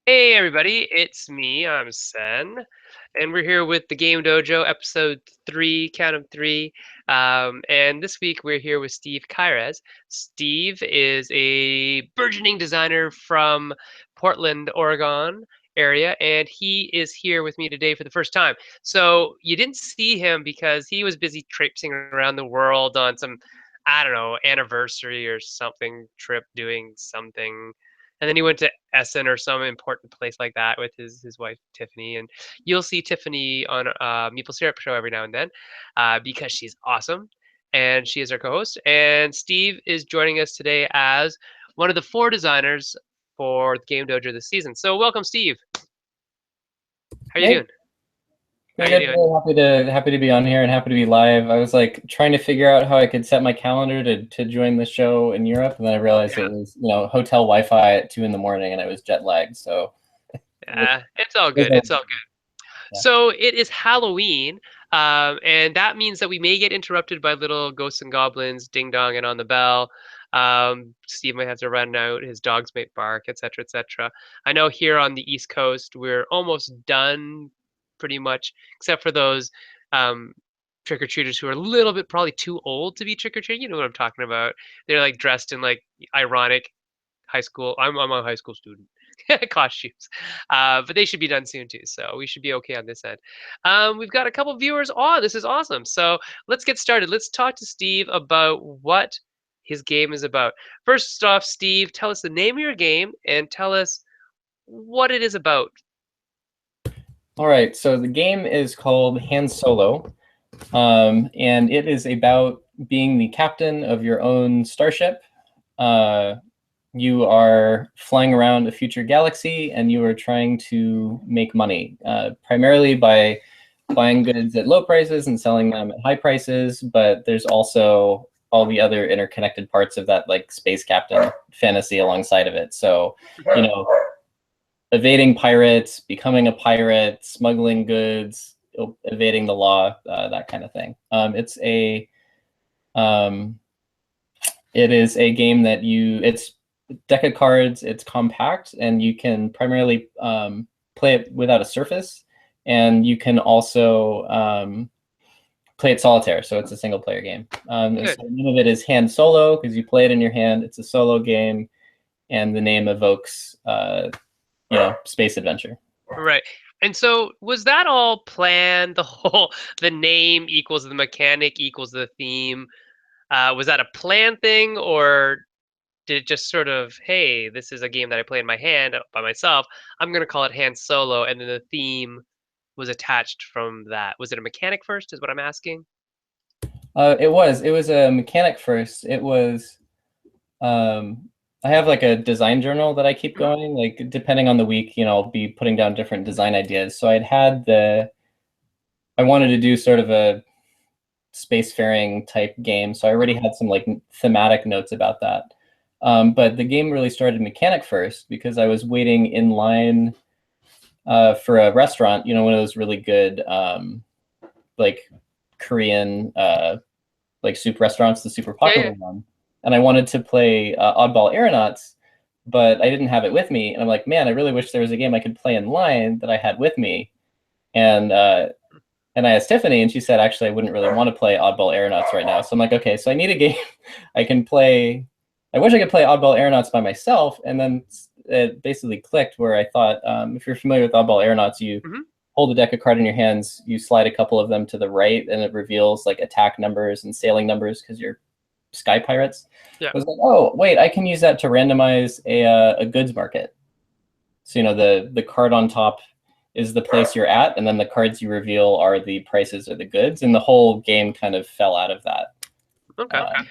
Hey everybody, it's me, I'm Sen, and we're here with the Game Dojo, episode 3, count of 3. And this week we're here with Steve Caires. Steve is a burgeoning designer from Portland, Oregon area, and he is here with me today for the first time. So you didn't see him because he was busy traipsing around the world on some, I don't know, anniversary or something trip doing something, and then he went to Essen or some important place like that with his wife Tiffany. And you'll see Tiffany on Maple Syrup Show every now and then because she's awesome, and she is our co-host. And Steve is joining us today as one of the 4 designers for the Game Dojo this season. So welcome, Steve. How you Hey, doing? How pretty you good. doing? Really happy to be on here and happy to be live. I was like trying to figure out how I could set my calendar to join the show in Europe, and then I realized Yeah, it was hotel Wi-Fi at 2 in the morning, and I was jet lagged. So yeah, it's all it good. was, It's all good. yeah. So it is Halloween, and that means that we may get interrupted by little ghosts and goblins ding dong and on the bell. Steve might have to run out, his dogs might bark, etc., etc. I know here on the East Coast we're almost done, pretty much, except for those um, trick or treaters who are a little bit probably too old to be trick or treating. You know what I'm talking about? They're like dressed in like ironic high school. I'm a high school student costumes, but they should be done soon too. So we should be okay on this end. We've got a couple viewers on. This is awesome. So let's get started. Let's talk to Steve about what his game is about. First off, Steve, tell us the name of your game and tell us what it is about. All right. So the game is called Han Solo, and it is about being the captain of your own starship. Uh, you are flying around a future galaxy, and you are trying to make money, primarily by buying goods at low prices and selling them at high prices. But there's also all the other interconnected parts of that, like space captain fantasy alongside of it. So, you Mhm. know, evading pirates, becoming a pirate, smuggling goods, evading the law, that kind of thing. Um, it is a game that it's deck of cards, it's compact, and you can primarily play it without a surface, and you can also play it solitaire, so it's a single player game. And Good. so the name of it is Hand Solo because you play it in your hand. It's a solo game, and the name evokes space adventure. Right. And so was that all planned? The whole the name equals the mechanic equals the theme. Was that a planned thing, or did it just sort of, hey, this is a game that I play in my hand by myself. I'm gonna call it hand solo, and then the theme was attached from that. Was it a mechanic first? Is what I'm asking. It was a mechanic first. It was I have like a design journal that I keep Mhm. going. Like depending on the week, I'll be putting down different design ideas. So I wanted to do sort of a spacefaring type game. So I already Mhm. had some like thematic notes about that. But the game really started mechanic first because I was waiting in line for a restaurant. One of those really good like Korean like soup restaurants, the super Yeah, popular yeah. one. And I wanted to play Oddball Aeronauts, but I didn't have it with me. And I'm like, man, I really wish there was a game I could play in line that I had with me. And I asked Tiffany, and she said, actually, I wouldn't really want to play Oddball Aeronauts right now. So I'm like, okay, so I need a game I can play. I wish I could play Oddball Aeronauts by myself. And then it basically clicked where I thought, if you're familiar with Oddball Aeronauts, you Mhm. hold a deck of cards in your hands, you slide a couple of them to the right, and it reveals like attack numbers and sailing numbers because you're sky pirates. Yeah. I was like, oh, wait, I can use that to randomize a goods market. So, the card on top is the place you're at, and then the cards you reveal are the prices of the goods, and the whole game kind of fell out of that. Okay. Um,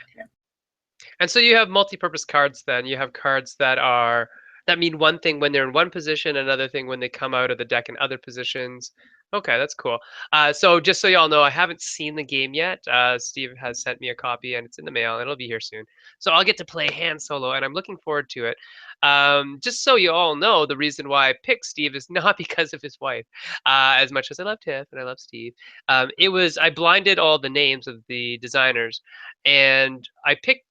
And so you have multi-purpose cards then. You have cards that mean one thing when they're in one position, another thing when they come out of the deck in other positions. Okay, that's cool. So just so y'all know, I haven't seen the game yet. Steve has sent me a copy and it's in the mail and it'll be here soon. So I'll get to play hand solo and I'm looking forward to it. Just so you all know, the reason why I picked Steve is not because of his wife. As much as I love Tiff and I love Steve, I blinded all the names of the designers and I picked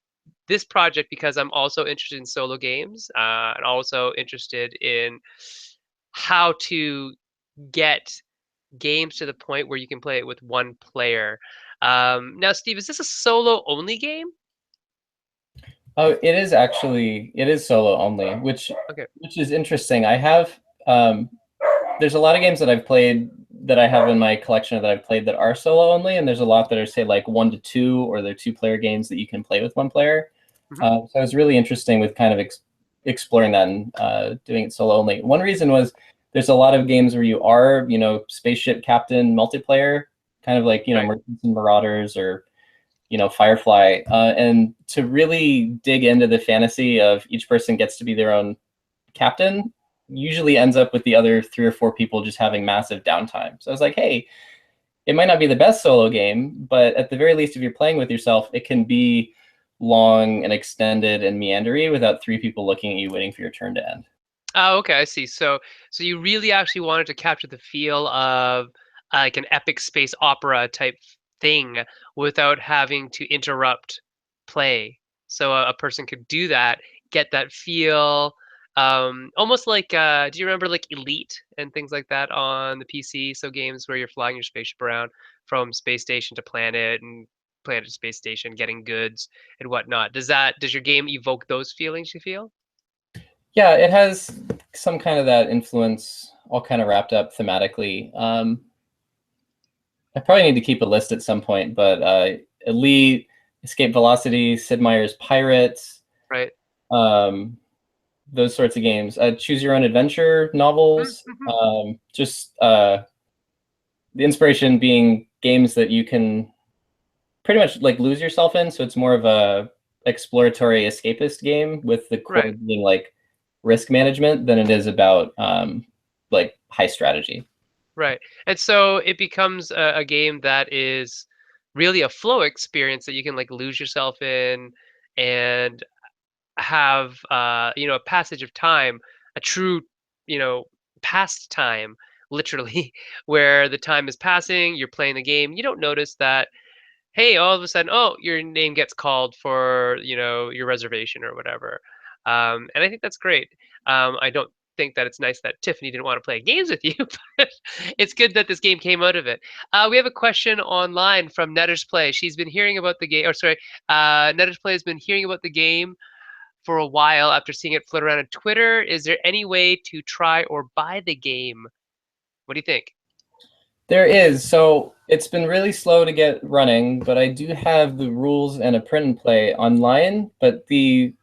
this project because I'm also interested in solo games and also interested in how to get games to the point where you can play it with one player. Now, Steve, is this a solo only game? Oh, it is solo only, Okay. which is interesting. I have there's a lot of games that I've played that I have in my collection that I've played that are solo only, and there's a lot that are say like 1 to 2, or they're 2 player games that you can play with one player. Hmm. So it's really interesting with kind of exploring that and doing it solo only. One reason was there's a lot of games where you are, spaceship captain multiplayer, kind of like, Right. Merchants and Marauders, or Firefly, and to really dig into the fantasy of each person gets to be their own captain usually ends up with the other 3 or 4 people just having massive downtime. So I was like, hey, it might not be the best solo game, but at the very least, if you're playing with yourself, it can be long and extended and meandery without 3 people looking at you waiting for your turn to end. Oh, okay, I see. So you really actually wanted to capture the feel of like an epic space opera type thing without having to interrupt play. So a person could do that, get that feel, almost like do you remember like Elite and things like that on the PC? So games where you're flying your spaceship around from space station to planet and planet to space station, getting goods and whatnot. Does your game evoke those feelings you feel? Yeah, it has some kind of that influence, all kind of wrapped up thematically. I probably need to keep a list at some point, but Elite, Escape Velocity, Sid Meier's Pirates, Right. um, those sorts of games. Choose your own adventure novels. Mm-hmm. Just the inspiration being games that you can pretty much like lose yourself in. So it's more of a exploratory escapist game with the core Right. being like risk management than it is about like high strategy. Right. And so it becomes a game that is really a flow experience that you can like lose yourself in and have a passage of time, a true, you know, past time, literally, where the time is passing, you're playing the game, you don't notice that hey, all of a sudden, oh, your name gets called for, your reservation or whatever. And I think that's great. I don't think that it's nice that Tiffany didn't want to play games with you, but it's good that this game came out of it. We have a question online from Netters Play. She's been hearing about the game, or sorry, Netters Play has been hearing about the game for a while after seeing it float around on Twitter. Is there any way to try or buy the game? What do you think? There is. So it's been really slow to get running, but I do have the rules and a print and play online. But the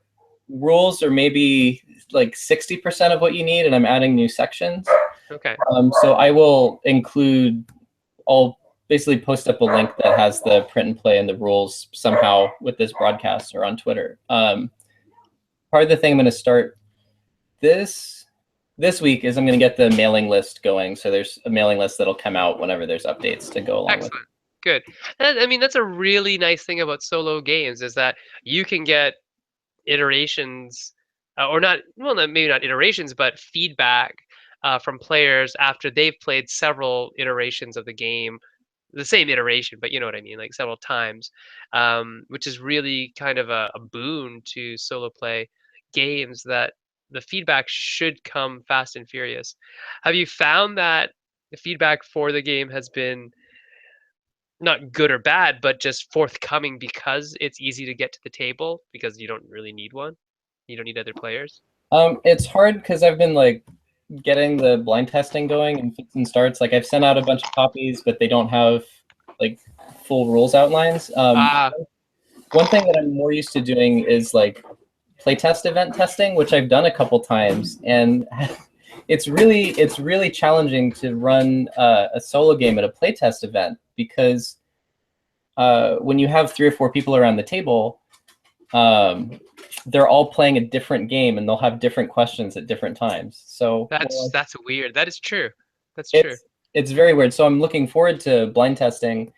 rules are maybe like 60% of what you need, and I'm adding new sections. Okay. So I will include, I'll basically post up a link that has the print and play and the rules somehow with this broadcast or on Twitter. Part of the thing I'm going to start this week is I'm going to get the mailing list going. So there's a mailing list that'll come out whenever there's updates to go along with it. Excellent. Good. I mean, that's a really nice thing about solo games is that you can get iterations, or not, well, maybe not iterations, but feedback from players after they've played several iterations of the game, the same iteration, but you know what I mean, like several times, which is really kind of a boon to solo play games that the feedback should come fast and furious. Have you found that the feedback for the game has been not good or bad, but just forthcoming because it's easy to get to the table because you don't really need one. You don't need other players. It's hard because I've been like getting the blind testing going and fits and starts. Like I've sent out a bunch of copies, but they don't have like full rules outlines. Ah, One thing that I'm more used to doing is like playtest event testing, which I've done a couple times, and it's really challenging to run a solo game at a playtest event because when you have 3 or 4 people around the table, um, they're all playing a different game and they'll have different questions at different times. So that's weird. That is true. That's true. it's very weird. So I'm looking forward to blind testing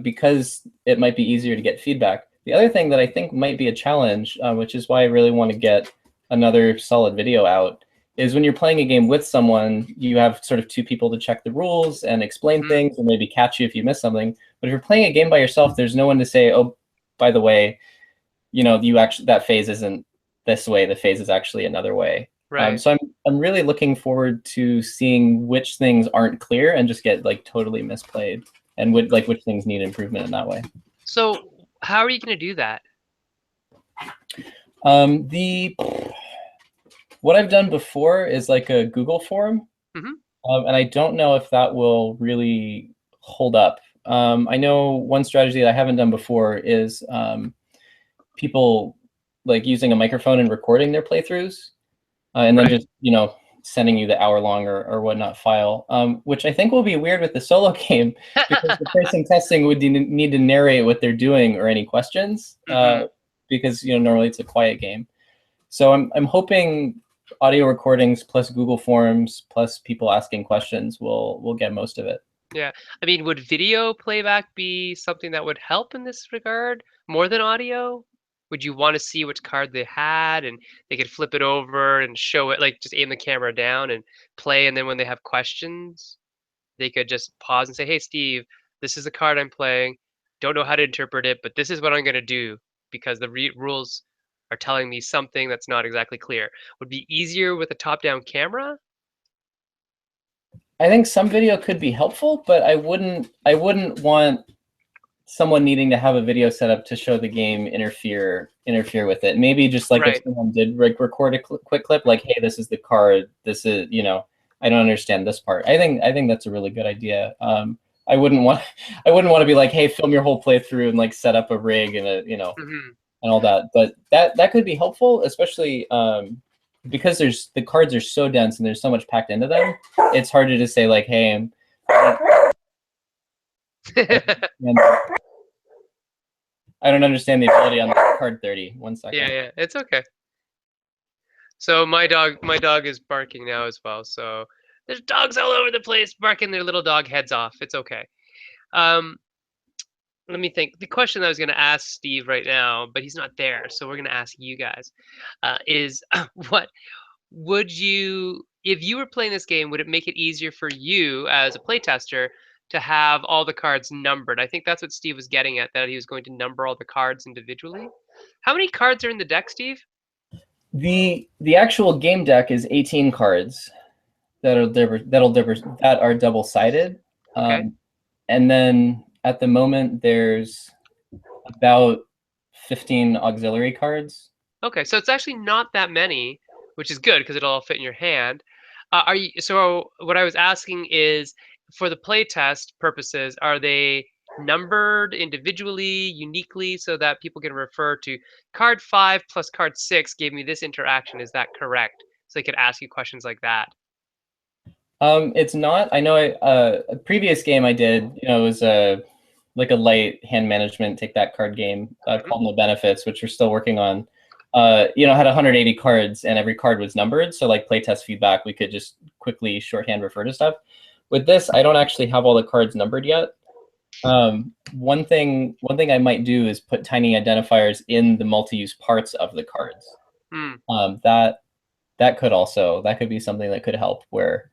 because it might be easier to get feedback. The other thing that I think might be a challenge, which is why I really want to get another solid video out, is when you're playing a game with someone, you have sort of 2 people to check the rules and explain Mhm. things and maybe catch you if you miss something. But if you're playing a game by yourself, there's no one to say, oh, by the way, you actually that phase isn't this way, the phase is actually another way. Right. So I'm really looking forward to seeing which things aren't clear and just get like totally misplayed, and which things need improvement in that way. So how are you going to do that? The What I've done before is like a Google form, Hmm. and I don't know if that will really hold up. I know one strategy that I haven't done before is people like using a microphone and recording their playthroughs, and then Right. just sending you the hour-long or whatnot file, which I think will be weird with the solo game because the person testing would need to narrate what they're doing or any questions, Hmm. because normally it's a quiet game. So I'm hoping audio recordings plus Google Forms plus people asking questions will get most of it. Yeah. I mean, would video playback be something that would help in this regard more than audio? Would you want to see which card they had and they could flip it over and show it, like just aim the camera down and play, and then when they have questions, they could just pause and say, "Hey, Steve, this is the card I'm playing. Don't know how to interpret it, but this is what I'm going to do because the rules are telling me something that's not exactly clear." Would be easier with a top-down camera? I think some video could be helpful, but I wouldn't want someone needing to have a video set up to show the game interfere with it. Maybe just like if Right. someone did record a quick clip, like, hey, this is the card. This is I don't understand this part. I think that's a really good idea. I wouldn't want I wouldn't want to be like, hey, film your whole playthrough and like set up a rig and Hmm. and all that. But that could be helpful, especially because the cards are so dense and there's so much packed into them. It's harder to say like, hey, and I don't understand the ability on the card 30. One Yeah, second. yeah, it's okay. So my dog is barking now as well. So there's dogs all over the place barking their little dog heads off. It's okay. Um, Let me think. The question I was going to ask Steve right now, but he's not there, so we're going to ask you guys, is what would you, if you were playing this game, would it make it easier for you as a playtester to have all the cards numbered? I think that's what Steve was getting at, that he was going to number all the cards individually. How many cards are in the deck, Steve? The actual game deck is 18 cards that are double sided, Okay. and then at the moment there's about 15 auxiliary cards. Okay, so it's actually not that many, which is good because it'll all fit in your hand. Are you, so what I was asking is, for the playtest purposes, are they numbered individually, uniquely, so that people can refer to card 5 plus card 6 gave me this interaction? Is that correct? So they could ask you questions like that. It's not. I know. A previous game I did, it was a like a light hand management take that card game Hmm. called No Benefits, which we're still working on. Had 180 cards and every card was numbered. So like playtest feedback, we could just quickly shorthand refer to stuff. With this, I don't actually have all the cards numbered yet. One thing I might do is put tiny identifiers in the multi-use parts of the cards. Hmm. That could be something that could help where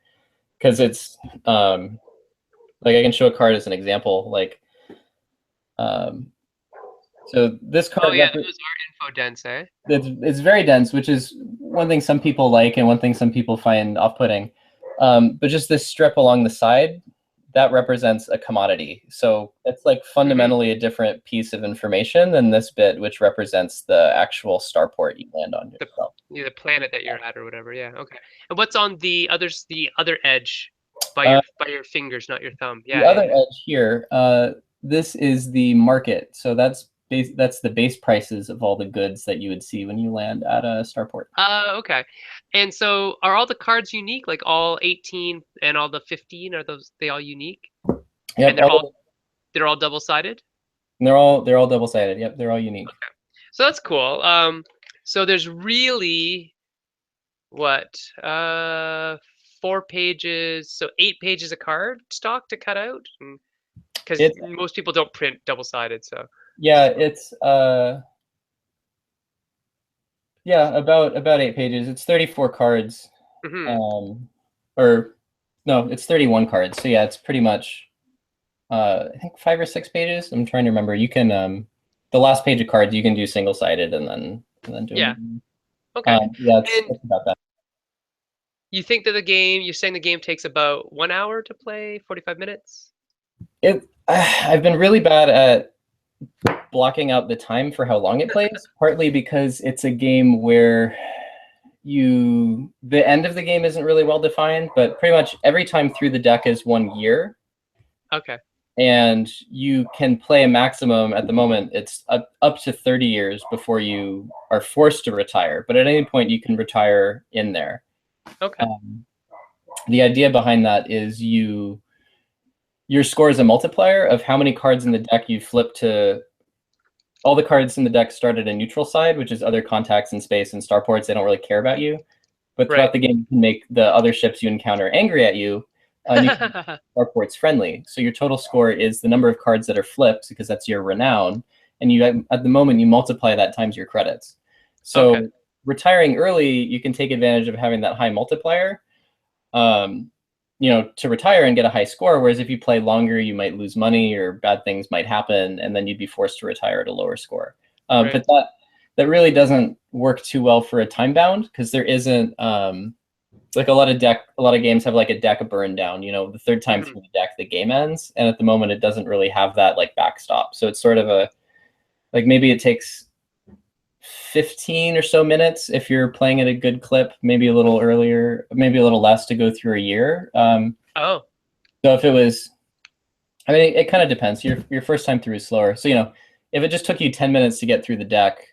because it's like I can show a card as an example. Like um, so this Oh card yeah, those are info dense, eh? it's very dense, which is one thing some people like and one thing some people find off-putting. But just this strip along the side that represents a commodity. So it's like Hmm. fundamentally a different piece of information than this bit, which represents the actual starport you land on The yourself. yeah, the planet that you're at or whatever. Yeah. Okay. And what's on the other edge Uh, by your fingers, not your thumb? the Yeah, yeah, other yeah. edge here, this is the market. So that's the base prices of all the goods that you would see when you land at a starport. Okay. And so are all the cards unique? Like all 18 and all the 15, are those they all unique? Yep, And they're all double-sided? they're all double sided. Yep, they're all unique. So that's cool. So there's really what? 4 pages, so 8 pages of card stock to cut out? Because It's most people don't print double-sided, so. yeah, it's yeah, about 8 pages. It's 34 cards. Mhm. Um or no, it's 31 cards. So yeah, it's pretty much I think 5 or 6 pages. I'm trying to remember. You can the last page of cards you can do single sided and then do them Yeah. again. Okay. Yeah, And it's about that. You think that you're saying the game takes about 1 hour to play, 45 minutes? I've been really bad at blocking out the time for how long it plays, partly because it's a game where the end of the game isn't really well defined, but pretty much every time through the deck is 1 year, Okay, and you can play a maximum at the moment. It's up to 30 years before you are forced to retire, but at any point you can retire in there. okay, Um, the idea behind that is your score is a multiplier of how many cards in the deck you flip to. All the cards in the deck start at a neutral side, which is other contacts in space and starports. They don't really care about you. But right. throughout the game, you can make the other ships you encounter angry at you, and you can make starports friendly. So your total score is the number of cards that are flipped, because that's your renown. And you, at the moment, you multiply that times your credits. Okay, So retiring early, you can take advantage of having that high multiplier. Um, to retire and get a high score. Whereas if you play longer, you might lose money or bad things might happen, and then you'd be forced to retire at a lower score. right. But that really doesn't work too well for a time bound, because there isn't like a lot of games have like a deck burn down. The third time Mhm. through the deck, the game ends, and at the moment, it doesn't really have that like backstop. So it's sort of like maybe it takes 15 or so minutes if you're playing at a good clip, maybe a little earlier, maybe a little less to go through a year. Oh, So if it was, I mean, it kind of depends. Your first time through is slower. So, if it just took you 10 minutes to get through the deck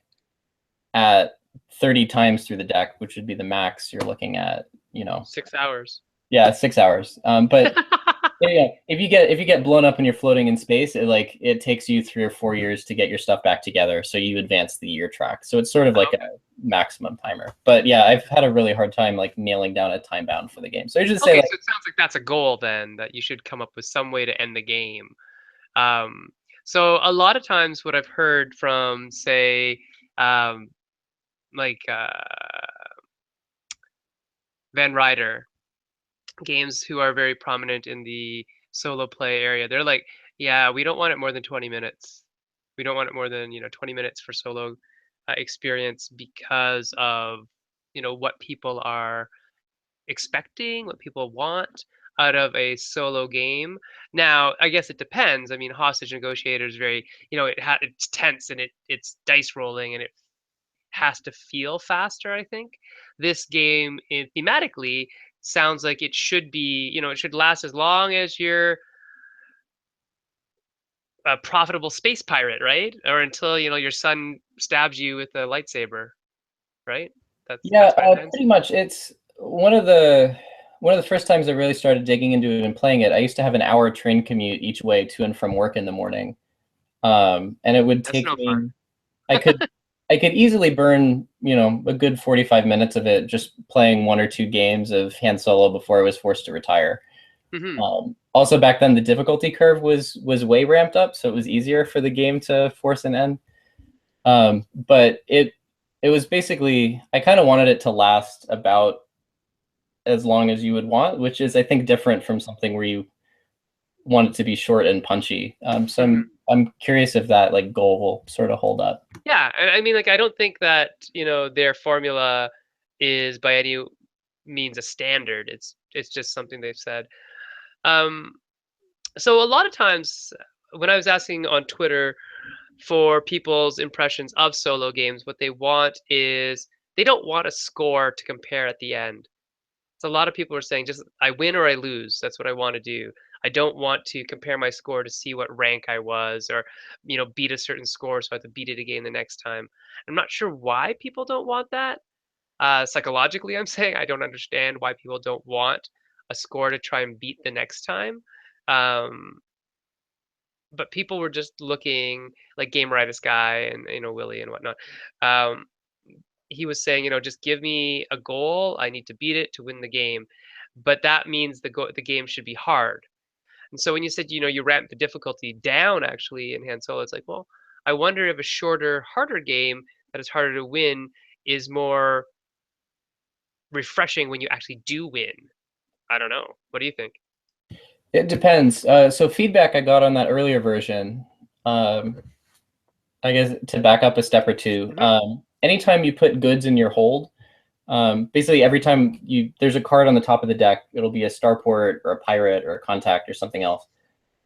at 30 times through the deck, which would be the max you're looking at, 6 hours. yeah, 6 hours. But yeah, if you get blown up and you're floating in space, it takes you 3 or 4 years to get your stuff back together. So you advance the year track. So it's sort of like a Okay. maximum timer. But yeah, I've had a really hard time like nailing down a time bound for the game. So I should say Okay, like so it sounds like that's a goal then, that you should come up with some way to end the game. Um, so a lot of times, what I've heard from, say, um, like Van Ryder games who are very prominent in the solo play area, they're like, yeah, we don't want it more than 20 minutes. We don't want it more than 20 minutes for solo experience because of what people are expecting, what people want out of a solo game. Now, I guess it depends. I mean, Hostage Negotiator is very, it's tense and it's dice rolling and it has to feel faster, I think. This game thematically sounds like it should be, it should last as long as you're a profitable space pirate, right? Or until, your son stabs you with a lightsaber, right? That's Yeah, what it ends. pretty much. It's one of the first times I really started digging into it and playing it. I used to have an hour train commute each way to and from work in the morning, and it would That's take no fun. me. I could I could easily burn a good 45 minutes of it just playing one or two games of Han Solo before I was forced to retire. Hmm. Also, back then the difficulty curve was way ramped up, so it was easier for the game to force an end. But it was basically, I kind of wanted it to last about as long as you would want, which is I think different from something where you want it to be short and punchy. So Hmm. I'm curious if that like goal will sort of hold up. Yeah, I mean, like, I don't think that their formula is by any means a standard. It's just something they've said. Um, so a lot of times when I was asking on Twitter for people's impressions of solo games, what they want is they don't want a score to compare at the end. So a lot of people are saying just I win or I lose. That's what I want to do. I don't want to compare my score to see what rank I was or beat a certain score so I have to beat it again the next time. I'm not sure why people don't want that. Psychologically, I'm saying I don't understand why people don't want a score to try and beat the next time. Um, but people were just looking like Gameritis guy and Willie and whatnot. Um, he was saying, just give me a goal. I need to beat it to win the game. But that means the game should be hard. And so when you said, you ramp the difficulty down actually in Han Solo, it's like, well, I wonder if a shorter, harder game that is harder to win is more refreshing when you actually do win. I don't know. What do you think? It depends. So feedback I got on that earlier version, um, I guess to back up a step or two, Hmm. anytime you put goods in your hold, Basically, every time there's a card on the top of the deck, it'll be a starport or a pirate or a contact or something else.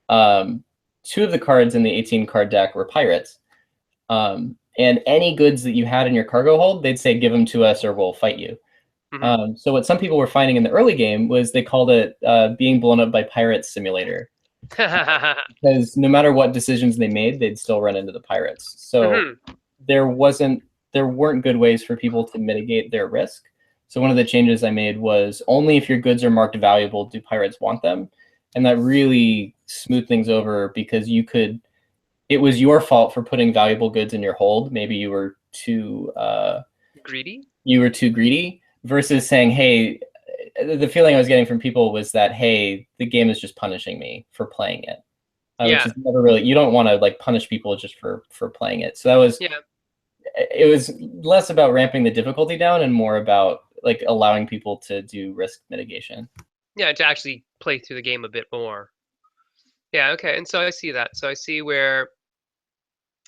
Two of the cards in the 18 card deck were pirates. And any goods that you had in your cargo hold, they'd say, give them to us or we'll fight you. Hmm. So what some people were finding in the early game was they called it being blown up by pirates simulator, because no matter what decisions they made, they'd still run into the pirates. So Hmm. there wasn't there weren't good ways for people to mitigate their risk. So one of the changes I made was only if your goods are marked valuable do pirates want them, and that really smoothed things over because it was your fault for putting valuable goods in your hold. Maybe Greedy? you were too greedy versus saying, hey, the feeling I was getting from people was that, hey, the game is just punishing me for playing it, which Yeah. is never really, you don't want to like punish people just for playing it. So Yeah. it was less about ramping the difficulty down and more about like allowing people to do risk mitigation. Yeah, to actually play through the game a bit more. Yeah, okay. And so I see that. So I see where,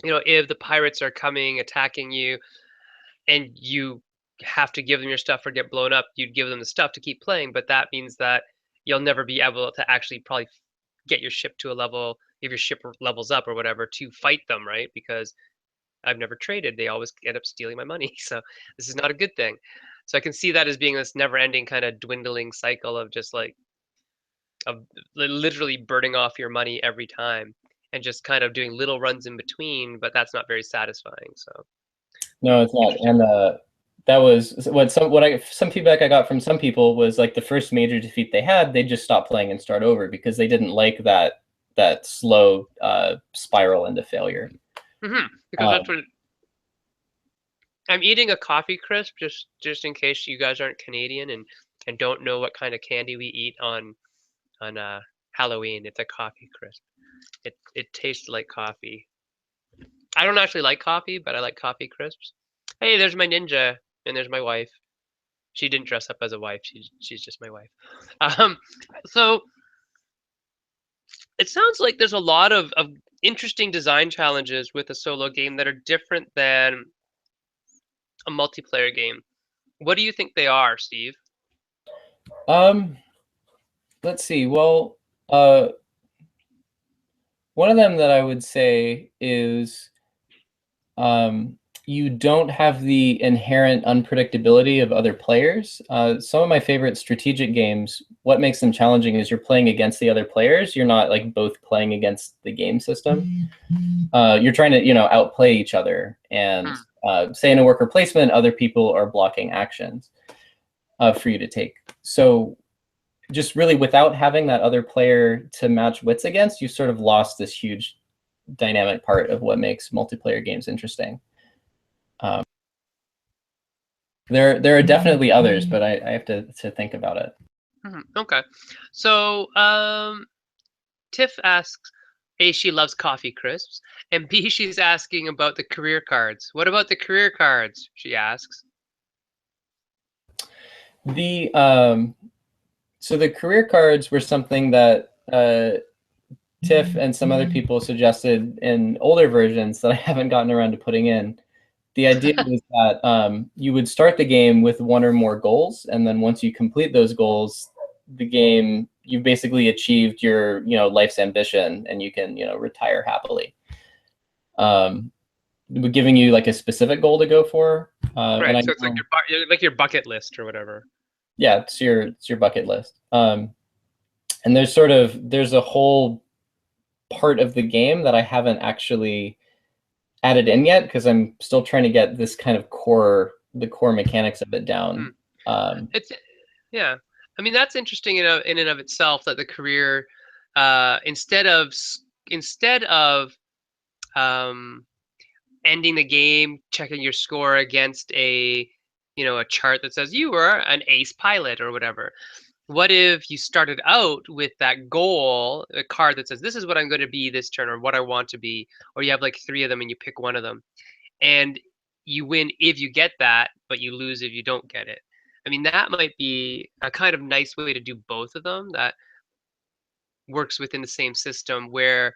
if the pirates are coming, attacking you, and you have to give them your stuff or get blown up, you'd give them the stuff to keep playing, but that means that you'll never be able to actually probably get your ship to a level, if your ship levels up or whatever, to fight them, right? Because I've never traded. They always end up stealing my money. So this is not a good thing. So I can see that as being this never ending kind of dwindling cycle of just like of literally burning off your money every time and just kind of doing little runs in between, but that's not very satisfying. So No, it's not. interesting. And that was some feedback I got from some people was like the first major defeat they had, they just stopped playing and start over because they didn't like that slow spiral into failure. Because that's Um, what I'm eating a coffee crisp just in case you guys aren't Canadian and don't know what kind of candy we eat on Halloween. It's a coffee crisp. It tastes like coffee. I don't actually like coffee, but I like coffee crisps. Hey, there's my ninja, and there's my wife. She didn't dress up as a wife. She's just my wife. Um, so it sounds like there's a lot of interesting design challenges with a solo game that are different than a multiplayer game. What do you think they are, Steve? um, let's see. Well, uh, one of them that I would say is you don't have the inherent unpredictability of other players. Some of my favorite strategic games, what makes them challenging is you're playing against the other players. You're not like both playing against the game system. You're trying to, outplay each other. And Hmm. say in a worker placement, other people are blocking actions for you to take. So just really without having that other player to match wits against, you sort of lost this huge dynamic part of what makes multiplayer games interesting. Um, there are definitely others, but I have to think about it. Okay. So, Tiff asks, A, she loves coffee crisps, and B, she's asking about the career cards. What about the career cards? She asks. The so the career cards were something that Tiff and some other people suggested in older versions that I haven't gotten around to putting in. The idea was that you would start the game with one or more goals, and then once you complete those goals, the game you basically achieved your life's ambition, and you can retire happily. Um, giving you like a specific goal to go for, and Right, I so it's like know, your bucket list or whatever. yeah, it's your bucket list. And there's a whole part of the game that I haven't actually added in yet because I'm still trying to get this kind of the core mechanics of it Hmm. down. Um, It's yeah. I mean, that's interesting in and of itself that the career, instead of um, ending the game, checking your score against a chart that says you were an ace pilot or whatever. What if you started out with that goal, a card that says this is what I'm going to be this turn or what I want to be, or you have like three of them and you pick one of them, and you win if you get that, but you lose if you don't get it. I mean, that might be a kind of nice way to do both of them that works within the same system where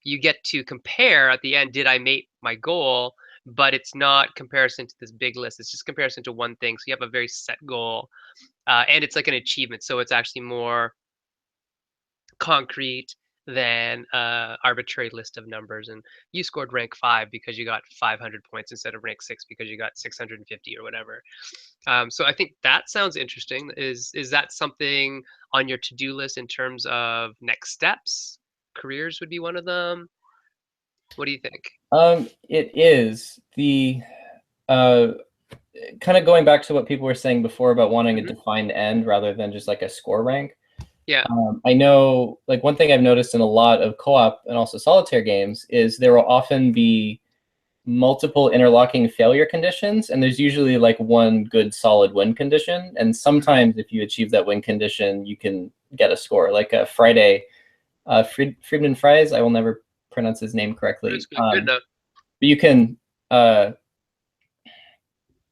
you get to compare at the end, did I make my goal but it's not comparison to this big list. It's just comparison to one thing. So you have a very set goal, and it's like an achievement. So it's actually more concrete than arbitrary list of numbers. And you scored rank 5 because you got 500 points instead of rank 6 because you got 650 or whatever. So I think that sounds interesting. Is that something on your to-do list in terms of next steps? Careers would be one of them. What do you think? It is the kind of going back to what people were saying before about wanting a Hmm. defined end rather than just like a score rank. Yeah. I know, like one thing I've noticed in a lot of co-op and also solitaire games is there will often be multiple interlocking failure conditions, and there's usually like one good solid win condition. And Hmm. sometimes if you achieve that win condition, you can get a score. Like a Friday, Friedman Fries, I will never pronounce his name That's correctly. good. Good enough. But you can uh,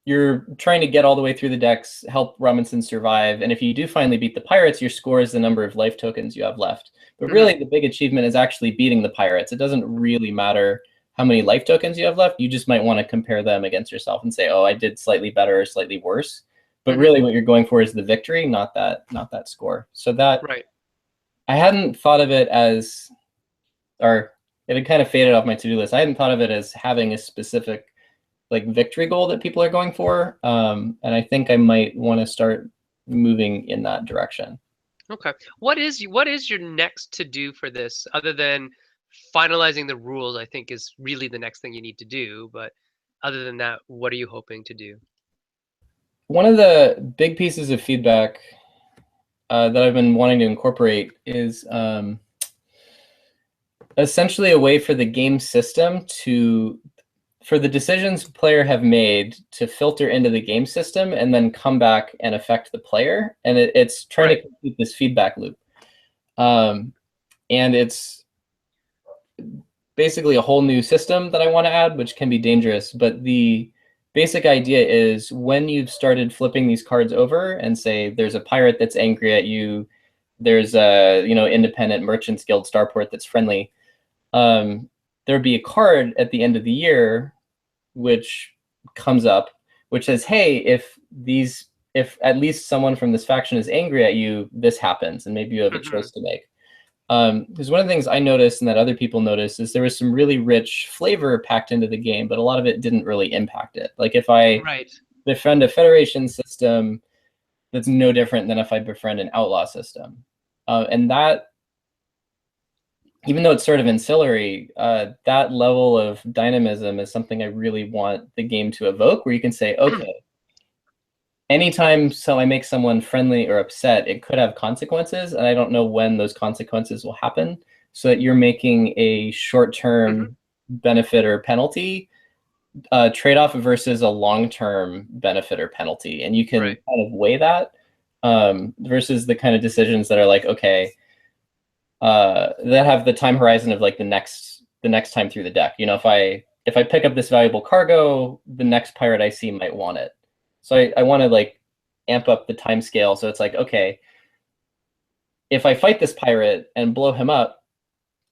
you're trying to get all the way through the decks, help Robinson survive, and if you do finally beat the pirates, your score is the number of life tokens you have left. But Hmm. really, the big achievement is actually beating the pirates. It doesn't really matter how many life tokens you have left. You just might want to compare them against yourself and say, "Oh, I did slightly better or slightly worse." But Hmm. really, what you're going for is the victory, not that score. So that Right. I hadn't thought of it as, or it had kind of faded off my to-do list. I hadn't thought of it as having a specific like victory goal that people are going for. And I think I might want to start moving in that direction. Okay. What is your next to do for this other than finalizing the rules? I think is really the next thing you need to do. But other than that, what are you hoping to do? One of the big pieces of feedback that I've been wanting to incorporate is essentially a way for the game system to, for the decisions player have made to filter into the game system and then come back and affect the player. And it's trying Right. to complete this feedback loop. Um, and it's basically a whole new system that I want to add, which can be dangerous. But the basic idea is when you've started flipping these cards over and say there's a pirate that's angry at you, there's a independent merchants guild starport that's friendly. There'd be a card at the end of the year which comes up, which says, "Hey, if at least someone from this faction is angry at you, this happens, and maybe you have a Hmm. choice to make." Because one of the things I noticed and that other people noticed is there was some really rich flavor packed into the game, but a lot of it didn't really impact it. Like if I Right. befriend a federation system, that's no different than if I befriend an outlaw system. And that, even though it's sort of ancillary, that level of dynamism is something I really want the game to evoke, where you can say, okay, anytime so I make someone friendly or upset, it could have consequences, and I don't know when those consequences will happen, so that you're making a Hmm. short-term benefit or penalty trade-off versus a long-term benefit or penalty, and you can Right. kind of weigh that versus the kind of decisions that are like, okay, that have the time horizon of like the next time through the deck. If I pick up this valuable cargo, the next pirate I see might want it. So I want to like amp up the time scale. So it's like, okay, if I fight this pirate and blow him up,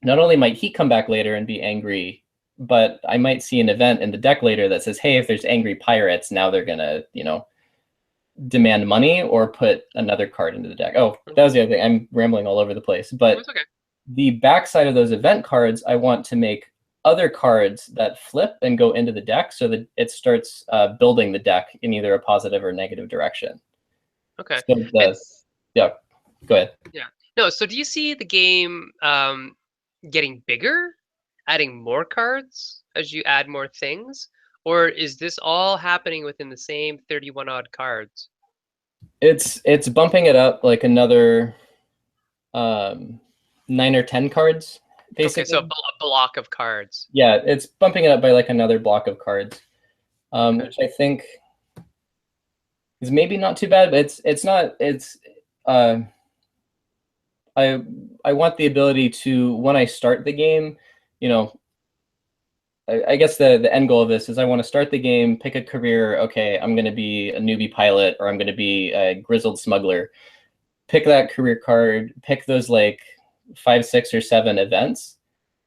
not only might he come back later and be angry, but I might see an event in the deck later that says, hey, if there's angry pirates, now they're gonna, demand money or put another card into the deck. Oh, that was the other thing. I'm rambling all over the place. But It's okay. the backside of those event cards, I want to make other cards that flip and go into the deck so that it starts building the deck in either a positive or negative direction. Okay. So And yeah, go ahead. yeah. No, so do you see the game getting bigger, adding more cards as you add more things? Or is this all happening within the same 31 odd cards? It's bumping it up like another um, 9 or 10 cards, Okay, so a, basically. a block of cards. Yeah, it's bumping it up by like another block of cards, Okay. which I think is maybe not too bad, but it's not. It's uh, I I want the ability to, when I start the game, you know, I guess the end goal of this is I want to start the game, pick a career. Okay, I'm going to be a newbie pilot, or I'm going to be a grizzled smuggler. Pick that career card, pick those like 5, 6, or 7 events,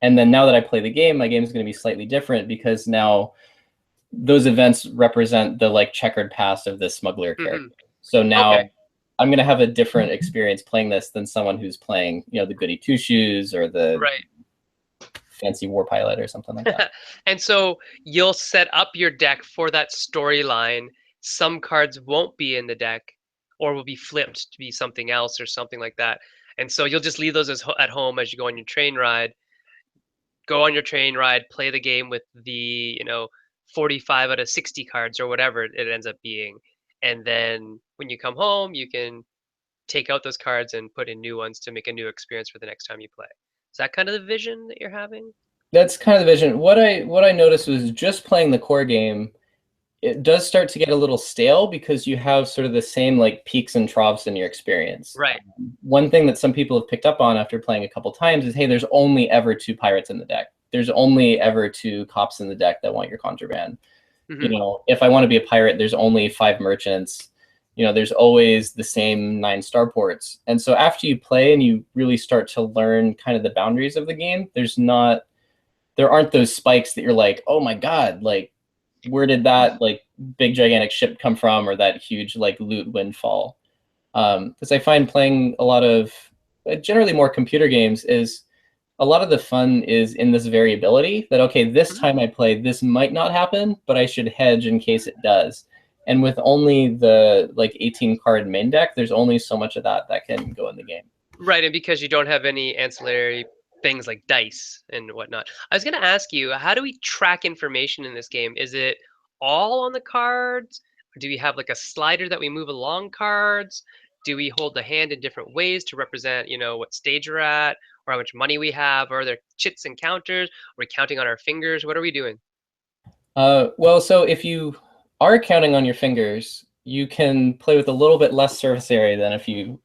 and then now that I play the game, my game is going to be slightly different because now those events represent the like checkered past of this smuggler Hmm. character. So Okay. now I'm going to have a different experience playing this than someone who's playing, the goody two shoes or the Right. fancy war pilot or something like that. And so you'll set up your deck for that storyline. Some cards won't be in the deck or will be flipped to be something else or something like that. And so you'll just leave those at home as you go on your train ride, go on your train ride, play the game with the, 45 out of 60 cards or whatever it ends up being. And then when you come home, you can take out those cards and put in new ones to make a new experience for the next time you play. Is that kind of the vision that you're having? That's kind of the vision. What I noticed was just playing the core game, it does start to get a little stale because you have sort of the same like peaks and troughs in your experience. Right. One thing that some people have picked up on after playing a couple times is, hey, there's only ever 2 pirates in the deck. There's only ever 2 cops in the deck that want your contraband. Hmm. If I want to be a pirate, there's only 5 merchants. There's always the same 9 starports. And so after you play and you really start to learn kind of the boundaries of the game, there aren't those spikes that you're like, oh my God, like where did that like big gigantic ship come from, or that huge like loot windfall? Because I find playing a lot of generally more computer games is a lot of the fun is in this variability that, okay, this Hmm. time I play, this might not happen, but I should hedge in case it does. And with only the like 18 card main deck, there's only so much of that can go in the game. Right, and because you don't have any ancillary things like dice and whatnot. I was going to ask you, how do we track information in this game? Is it all on the cards? Or do we have like a slider that we move along cards? Do we hold the hand in different ways to represent, what stage we're at, or how much money we have? Or are there chits and counters? Are we counting on our fingers? What are we doing? Well, so if you are counting on your fingers, you can play with a little bit less surface area than if you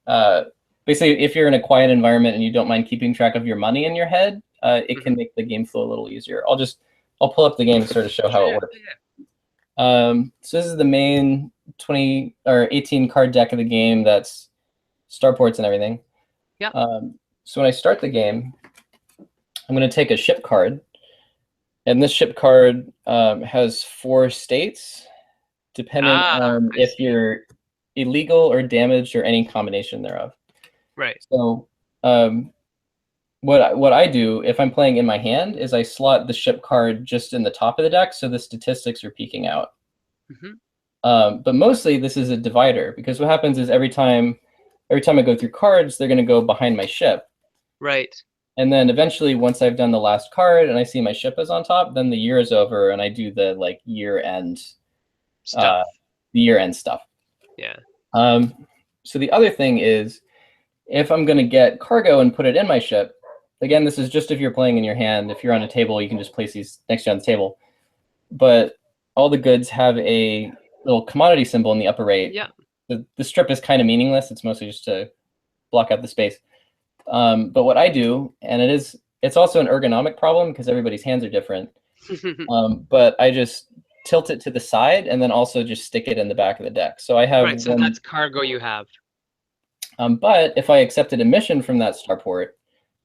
basically if you're in a quiet environment and you don't mind keeping track of your money in your head, it can Hmm. make the game flow a little easier. I'll pull up the game to sort of show how Sure, it yeah, works. yeah, So this is the main 20 or 18 card deck of the game. That's starports and everything. yeah. So when I start the game, I'm going to take a ship card, and this ship card has 4 states, depending Ah, on I if see. you're illegal or damaged or any combination thereof. Right. So um, what I do if I'm playing in my hand is I slot the ship card just in the top of the deck, so the statistics are peeking out. Hmm. But mostly this is a divider, because what happens is every time I go through cards, they're going to go behind my ship. Right. And then eventually, once I've done the last card and I see my ship is on top, then the year is over and I do the like Stuff. year end stuff. Yeah. So the other thing is, if I'm going to get cargo and put it in my ship, again, this is just if you're playing in your hand. If you're on a table, you can just place these next to you on the table. But all the goods have a little commodity symbol in the upper right. Yeah. The strip is kind of meaningless. It's mostly just to block out the space. But what I do, and it's also an ergonomic problem because everybody's hands are different. But I just tilt it to the side and then also just stick it in the back of the deck. So I have Right. So one. that's cargo you have. But if I accepted a mission from that starport,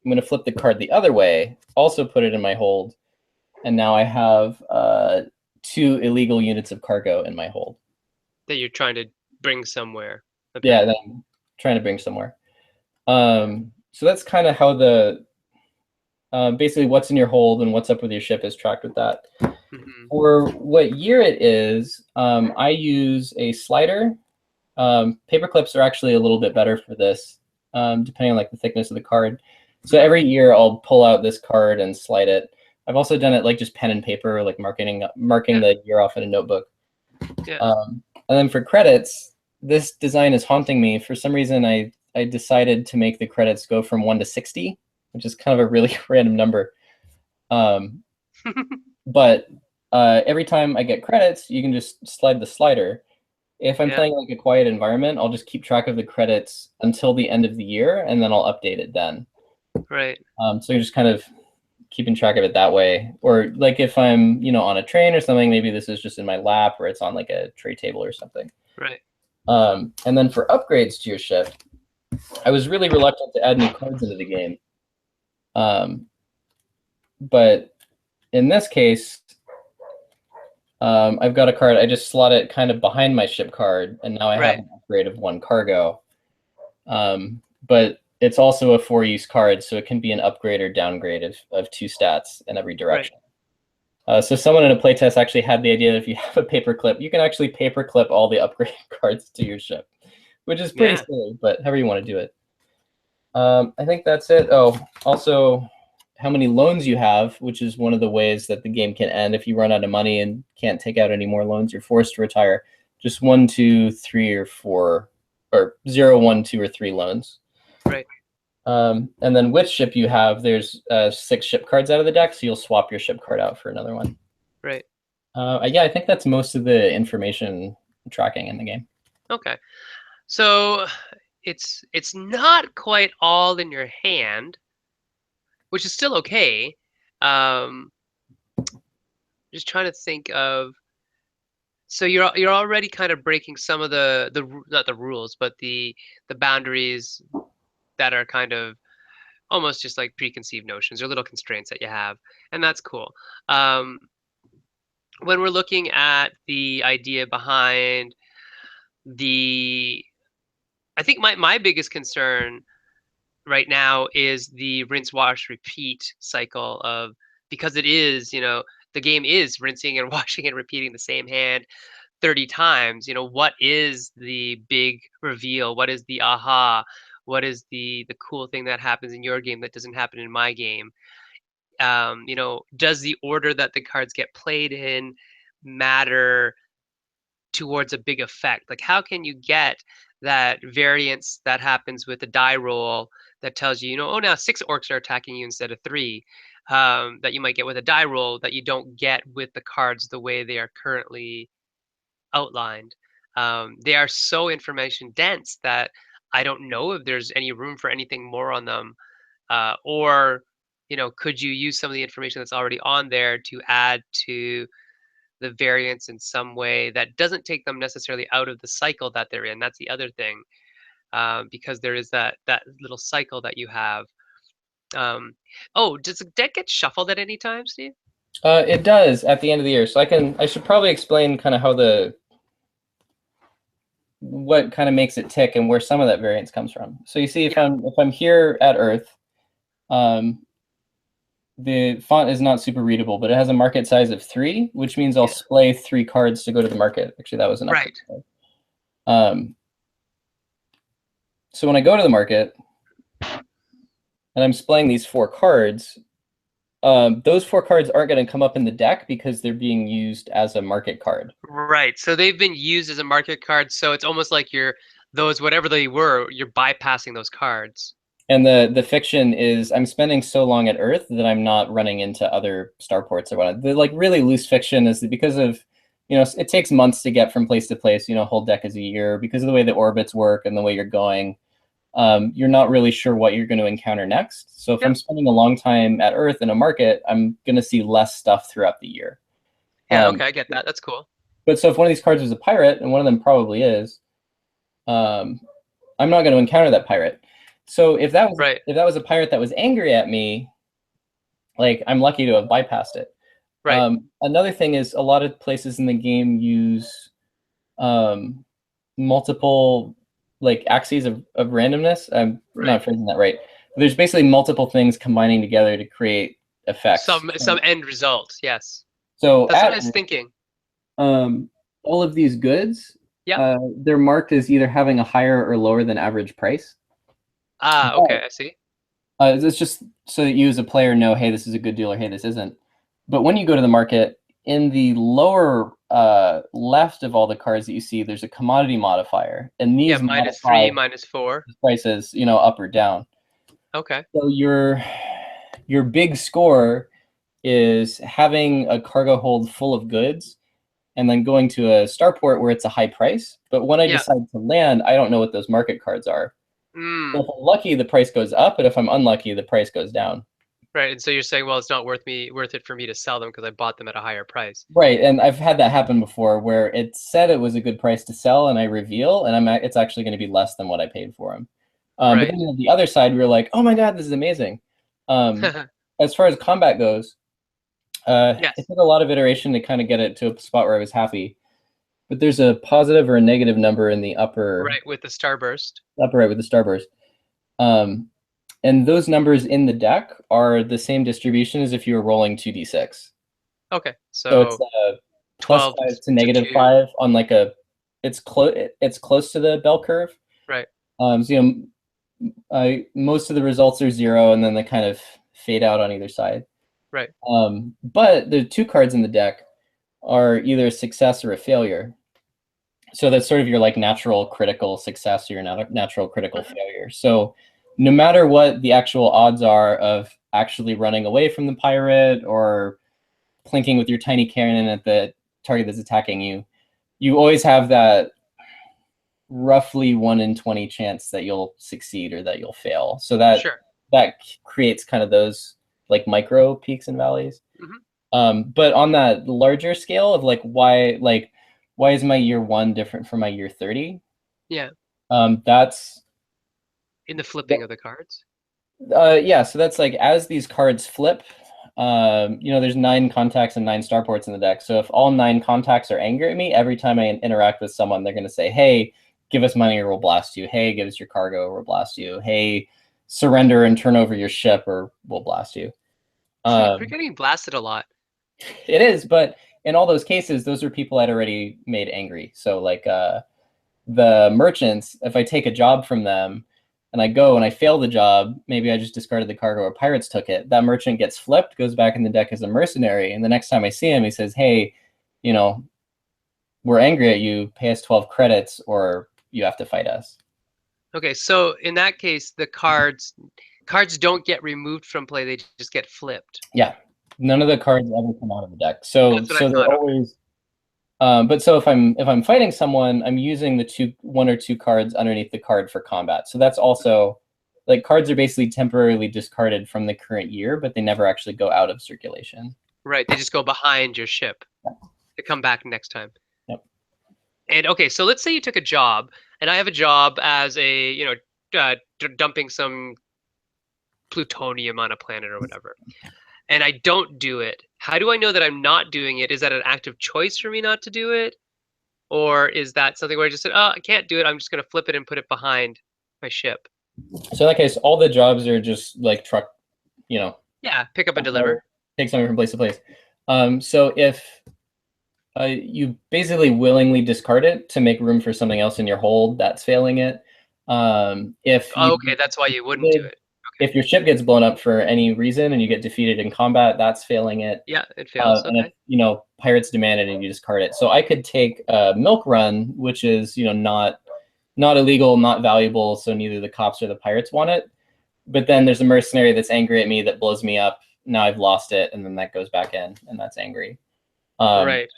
I'm going to flip the card the other way, also put it in my hold, and now I have 2 illegal units of cargo in my hold. That you're trying to bring somewhere. Okay. Yeah, that I'm trying to bring somewhere. So that's kind of how basically what's in your hold and what's up with your ship is tracked with that. Hmm. For what year it is, I use a slider. Paper clips are actually a little bit better for this, depending on like the thickness of the card. So every year I'll pull out this card and slide it. I've also done it like just pen and paper, like marking Yeah. the year off in a notebook. Yeah. And then for credits, this design is haunting me. For some reason, I decided to make the credits go from 1 to 60, which is kind of a really random number. Um, but every time I get credits, you can just slide the slider. If I'm Yeah. playing like a quiet environment, I'll just keep track of the credits until the end of the year, and then I'll update it then. Right. So you're just kind of keeping track of it that way. Or like if I'm, on a train or something, maybe this is just in my lap or it's on like a tray table or something. Right. And then for upgrades to your ship, I was really reluctant to add new cards into the game. But in this case, I've got a card. I just slot it kind of behind my ship card, and now I have Right, an upgrade of 1 cargo. But it's also a 4-use card, so it can be an upgrade or downgrade of 2 stats in every right, direction. So someone in a playtest actually had the idea that if you have a paperclip, you can actually paperclip all the upgrade cards to your ship, which is pretty yeah, silly, but however you want to do it. I think that's it. Oh, also how many loans you have, which is one of the ways that the game can end. If you run out of money and can't take out any more loans, you're forced to retire. Just 1, 2, 3, or 4, or 0, 1, 2, or 3 loans. right, And then which ship you have, there's 6 ship cards out of the deck, so you'll swap your ship card out for another one. right. Yeah, I think that's most of the information tracking in the game. Okay. So it's not quite all in your hand, which is still okay. Um, just trying to think of. So you're already kind of breaking some of not the rules, but the boundaries that are kind of almost just like preconceived notions or little constraints that you have, and that's cool. Um, when we're looking at the idea behind the, I think my biggest concern right now is the rinse, wash, repeat cycle of, because it is, the game is rinsing and washing and repeating the same hand 30 times. What is the big reveal? What is the aha? What is the cool thing that happens in your game that doesn't happen in my game? Does the order that the cards get played in matter towards a big effect? Like, how can you get that variance that happens with a die roll that tells you, oh, now 6 orcs are attacking you instead of 3, that you might get with a die roll that you don't get with the cards the way they are currently outlined. They are so information dense that I don't know if there's any room for anything more on them. Or, could you use some of the information that's already on there to add to the variance in some way that doesn't take them necessarily out of the cycle that they're in? That's the other thing, because there is that little cycle that you have. Um, oh, does the deck get shuffled at any time, Steve? It does at the end of the year, so I should probably explain kind of how what kind of makes it tick and where some of that variance comes from. So you see, if Yeah, I'm here at Earth, the font is not super readable, but it has a market size of 3, which means I'll yeah, splay 3 cards to go to the market. Actually, that was enough. right. Um, so when I go to the market and I'm splaying these 4 cards, those 4 cards aren't going to come up in the deck because they're being used as a market card. Right. So they've been used as a market card. So it's almost like those, whatever they were, you're bypassing those cards. And the fiction is I'm spending so long at Earth that I'm not running into other starports or whatnot. The like really loose fiction is that because of, it takes months to get from place to place. Whole deck is a year because of the way the orbits work and the way you're going. You're not really sure what you're going to encounter next. So if Yep. I'm spending a long time at Earth in a market, I'm going to see less stuff throughout the year. Yeah. Um, Okay. I get that. That's cool. but so if one of these cards was a pirate, and one of them probably is, um, I'm not going to encounter that pirate. So if that Right. was a pirate that was angry at me, like I'm lucky to have bypassed it. Right. Another thing is a lot of places in the game use multiple like axes of randomness. I'm Right. not phrasing that right. There's basically multiple things combining together to create effects. Some end result. Yes. So That's what at I was thinking. um, all of these goods, Yep. they're marked as either having a higher or lower than average price. Ah. Okay. I see. It's just so that you as a player know, hey, this is a good deal or hey, this isn't. But when you go to the market, in the lower left of all the cards that you see, there's a commodity modifier, and Yeah. these -3, modify -4. prices, up or down. Okay. So your big score is having a cargo hold full of goods and then going to a starport where it's a high price. But when I Yeah. decide to land, I don't know what those market cards are. So Mm. if I'm lucky, the price goes up, but if I'm unlucky, the price goes down. Right. And so you're saying, well, it's not worth it for me to sell them because I bought them at a higher price. Right, and I've had that happen before where it said it was a good price to sell, and I reveal, and it's actually going to be less than what I paid for them. But Right. then on the other side, we were like, oh my god, this is amazing. As far as combat goes, It Yes. took a lot of iteration to kind of get it to a spot where I was happy. But there's a positive or a negative number in the Right, with the starburst. upper right with the starburst. Um, and those numbers in the deck are the same distribution as if you were rolling 2d6. Okay, So it's so 12 +5 to to 2. -5 on like a, it's close to the bell curve. Right, So most of the results are 0, and then they kind of fade out on either side. right. But the 2 cards in the deck are either a success or a failure. So that's sort of your like natural critical success or your natural critical Mhm. failure. So no matter what the actual odds are of actually running away from the pirate or plinking with your tiny cannon at the target that's attacking you, you always have that roughly 1 in 20 chance that you'll succeed or that you'll fail. So Sure. that creates kind of those like micro peaks and valleys. Mhm. But on that larger scale of why is my year 1 different from my year 30? Yeah, That's in the flipping of the cards. yeah. So that's like as these cards flip, there's 9 contacts and 9 starports in the deck. So if all 9 contacts are angry at me, every time I interact with someone, they're going to say, "Hey, give us money or we'll blast you. Hey, give us your cargo or we'll blast you. Hey, surrender and turn over your ship or we'll blast you." You're Um, getting blasted a lot. it is, but in all those cases, those are people I'd already made angry. So like the merchants, if I take a job from them and I go and I fail the job, maybe I just discarded the cargo or pirates took it. That merchant gets flipped, goes back in the deck as a mercenary, and the next time I see him, he says, "Hey, you know, we're angry at you. Pay us 12 credits, or you have to fight us." Okay, so in that case, the cards don't get removed from play, they just get flipped. Yeah, none of the cards ever come out of the deck. So That's what I so they're thought. Okay. always. But so if I'm fighting someone, I'm using the 1 or 2 cards underneath the card for combat. So that's also like cards are basically temporarily discarded from the current year, but they never actually go out of circulation. Right, they just go behind your ship. They come back next time. Yep. And okay, so let's say you took a job, and I have a job as a, dumping some plutonium on a planet or whatever, and I don't do it. How do I know that I'm not doing it? Is that an active choice for me not to do it? Or is that something where I just said, oh, I can't do it. I'm just going to flip it and put it behind my ship? So in that case, all the jobs are just like truck, you know, Yeah, pick up and deliver. take something from place to place. So if you basically willingly discard it to make room for something else in your hold, that's failing it. If you Oh, okay, that's why you wouldn't do defeated- it. Okay. if your ship gets blown up for any reason and you get defeated in combat, that's failing it. Yeah, it fails. And if Okay. pirates demand it and you discard it, so I could take a milk run, which is not illegal, not valuable, so neither the cops or the pirates want it. But then there's a mercenary that's angry at me that blows me up. Now I've lost it, and then that goes back in, and that's angry. Um, Right.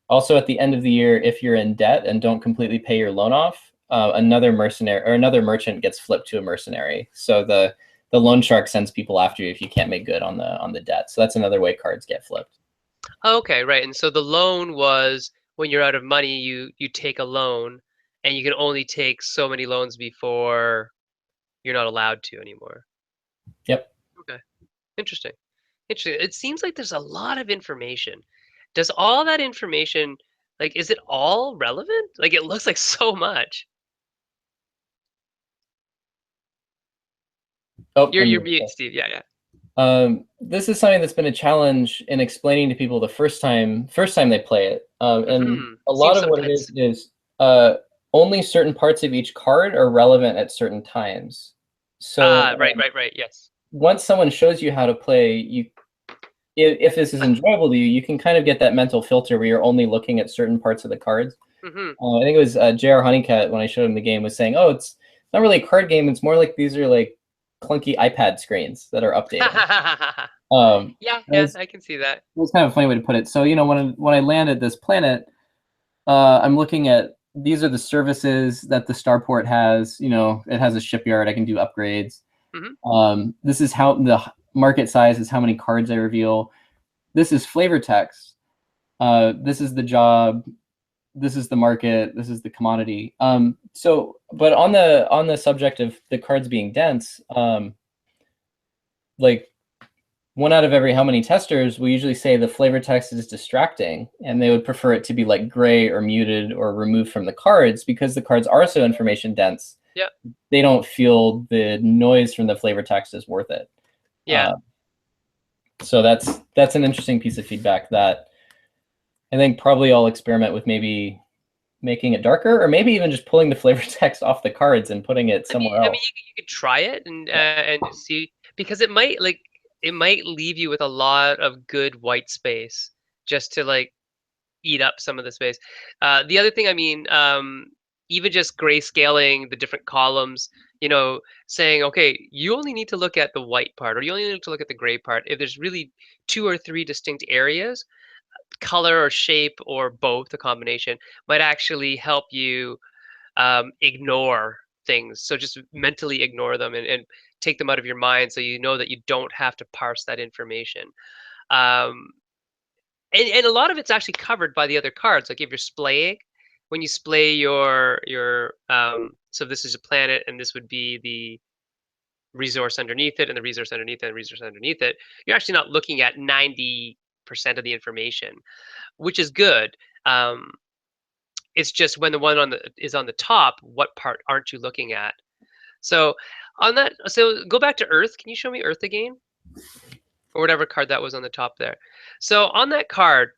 Also, at the end of the year, if you're in debt and don't completely pay your loan off, another mercenary or another merchant gets flipped to a mercenary. So the loan shark sends people after you if you can't make good on the debt. So that's another way cards get flipped. Okay, right. And so the loan was when you're out of money, you take a loan, and you can only take so many loans before you're not allowed to anymore. Yep. Okay. Interesting. Interesting. It seems like there's a lot of information. Does all that information, like, is it all relevant? Like, it looks like so much. Oh, You're I'm mute, Steve. Yeah, yeah. This is something that's been a challenge in explaining to people the first time they play it. And Hmm. a lot Seems of what it sometimes. is only certain parts of each card are relevant at certain times. So Ah, right, right, right. Yes. once someone shows you how to play, if this is enjoyable to you, you can kind of get that mental filter where you're only looking at certain parts of the cards. Hmm. I think it was J.R. Honeycutt when I showed him the game was saying, "Oh, it's not really a card game. It's more like these are like clunky iPad screens that are updating." Yeah, That yeah, was, I can see that. it was kind of a funny way to put it. So, when I land at this planet, I'm looking at these are the services that the starport has. It has a shipyard. I can do upgrades. Hmm. This is how the market size is how many cards I reveal. This is flavor text. This is the job. This is the market. This is the commodity. But on the subject of the cards being dense, like one out of every how many testers will usually say the flavor text is distracting, and they would prefer it to be like gray or muted or removed from the cards because the cards are so information dense. Yeah. They don't feel the noise from the flavor text is worth it. Yeah. So that's an interesting piece of feedback that I think probably I'll experiment with, maybe making it darker, or maybe even just pulling the flavor text off the cards and putting it somewhere I mean, else. you could try it Yeah. and see because it might leave you with a lot of good white space just to like eat up some of the space. The other thing, I mean, even just grayscaling the different columns, saying, okay, you only need to look at the white part, or you only need to look at the gray part. If there's really two or three distinct areas, color or shape or both, a combination, might actually help you ignore things. So just mentally ignore them and take them out of your mind so you know that you don't have to parse that information. Um, and a lot of it's actually covered by the other cards. Like if you're splaying, when you splay so this is a planet and this would be the resource underneath it and the resource underneath it and the resource underneath it, you're actually not looking at 90% of the information, which is good. Um, it's just when the one is on the top, what part aren't you looking at? So so go back to Earth. Can you show me Earth again? Or whatever card that was on the top there. So on that card,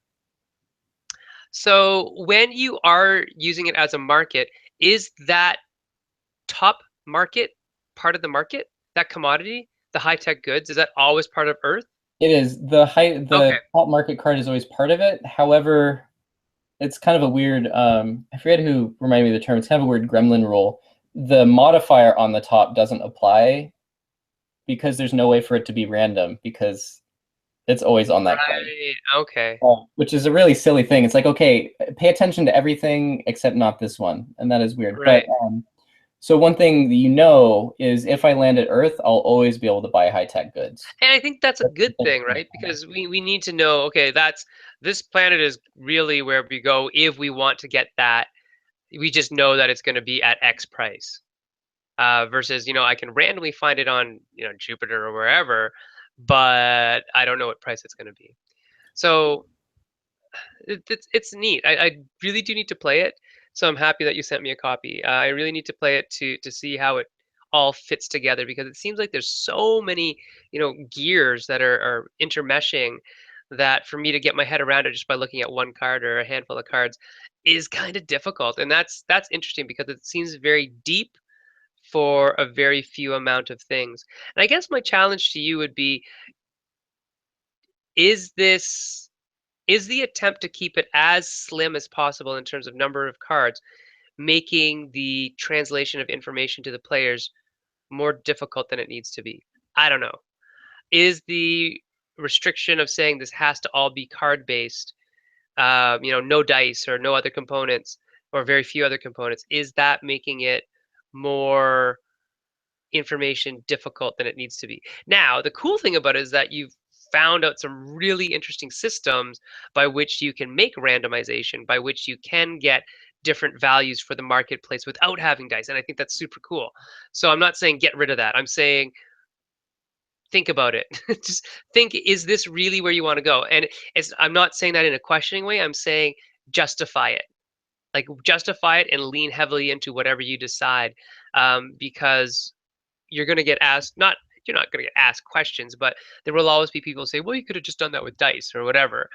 so when you are using it as a market, is that top market part of the market? That commodity, the high-tech goods, is that always part of Earth? It is Okay. the top market card is always part of it. However, it's kind of a weird, I forget who reminded me of the term. It's kind of a weird gremlin rule. The modifier on the top doesn't apply because there's no way for it to be random because it's always on that card. Right. Okay. Which is a really silly thing. It's like, okay, pay attention to everything except not this one, and that is weird. But Right. so one thing that you know is if I land at Earth, I'll always be able to buy high tech goods. And I think that's a good thing, right? Because we need to know, okay, this planet is really where we go if we want to get that. We just know that it's going to be at X price. Versus, I can randomly find it on, Jupiter or wherever, but I don't know what price it's going to be. So it's neat. I really do need to play it. So I'm happy that you sent me a copy. I really need to play it to see how it all fits together because it seems like there's so many, gears that are intermeshing that for me to get my head around it just by looking at one card or a handful of cards is kind of difficult. And that's interesting because it seems very deep for a very few amount of things. And I guess my challenge to you would be, is this is the attempt to keep it as slim as possible in terms of number of cards, making the translation of information to the players more difficult than it needs to be? I don't know. Is the restriction of saying this has to all be card based, no dice or no other components or very few other components, is that making it more information difficult than it needs to be? Now, the cool thing about it is that you've found out some really interesting systems by which you can make randomization, by which you can get different values for the marketplace without having dice. And I think that's super cool. So I'm not saying get rid of that. I'm saying think about it. Just think, is this really where you want to go? And I'm not saying that in a questioning way. I'm saying justify it. Like justify it and lean heavily into whatever you decide, because you're going to get asked, not you're not going to get asked questions, but there will always be people who say, well, you could have just done that with dice or whatever.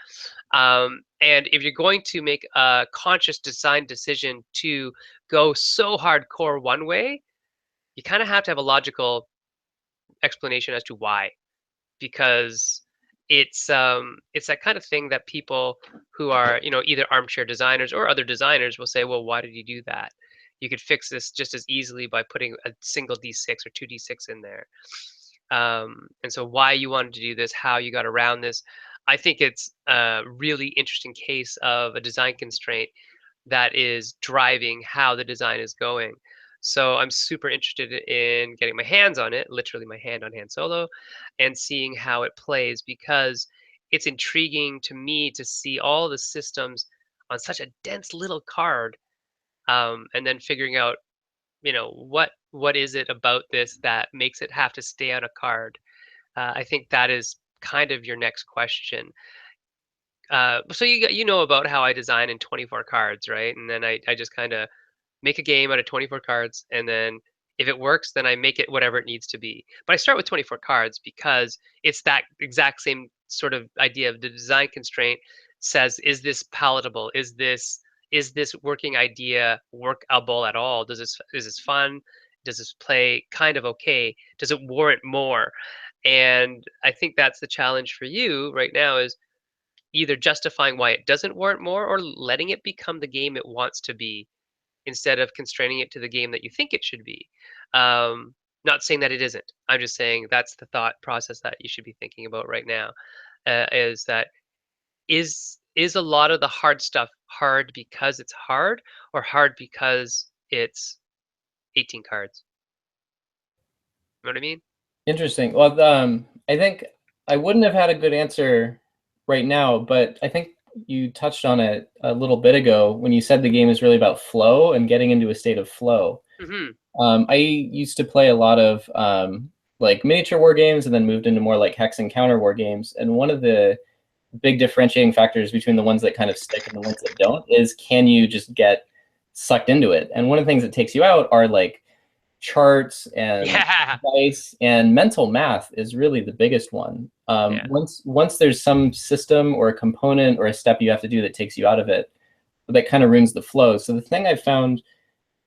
And if you're going to make a conscious design decision to go so hardcore one way, you kind of have to have a logical explanation as to why, because it's that kind of thing that people who are, either armchair designers or other designers will say, well, why did you do that? You could fix this just as easily by putting a single d6 or two d6 in there. And so why you wanted to do this, how you got around this, I think it's a really interesting case of a design constraint that is driving how the design is going. So I'm super interested in getting my hands on it, literally my hand on hand solo, and seeing how it plays because it's intriguing to me to see all the systems on such a dense little card, and then figuring out, what is it about this that makes it have to stay on a card. I think that is kind of your next question. So you know about how I design in 24 cards, right? And then I just kind of make a game out of 24 cards, and then if it works, then I make it whatever it needs to be. But I start with 24 cards because it's that exact same sort of idea of the design constraint says, is this palatable? Is this working idea workable at all? Is this fun? Does this play kind of okay? Does it warrant more? And I think that's the challenge for you right now is either justifying why it doesn't warrant more or letting it become the game it wants to be instead of constraining it to the game that you think it should be. Not saying that it isn't. I'm just saying that's the thought process that you should be thinking about right now. Is that is a lot of the hard stuff hard because it's hard, or hard because it's 18 cards? You know what I mean? Interesting. Well, I think I wouldn't have had a good answer right now, but I think you touched on it a little bit ago when you said the game is really about flow and getting into a state of flow. Hmm. I used to play a lot of like miniature war games and then moved into more like hex and counter war games. And one of the big differentiating factors between the ones that kind of stick and the ones that don't is, can you just get sucked into it? And one of the things that takes you out are like charts and Yeah. dice, and mental math is really the biggest one. Yeah. Once there's some system or a component or a step you have to do that takes you out of it, that kind of ruins the flow. So the thing I found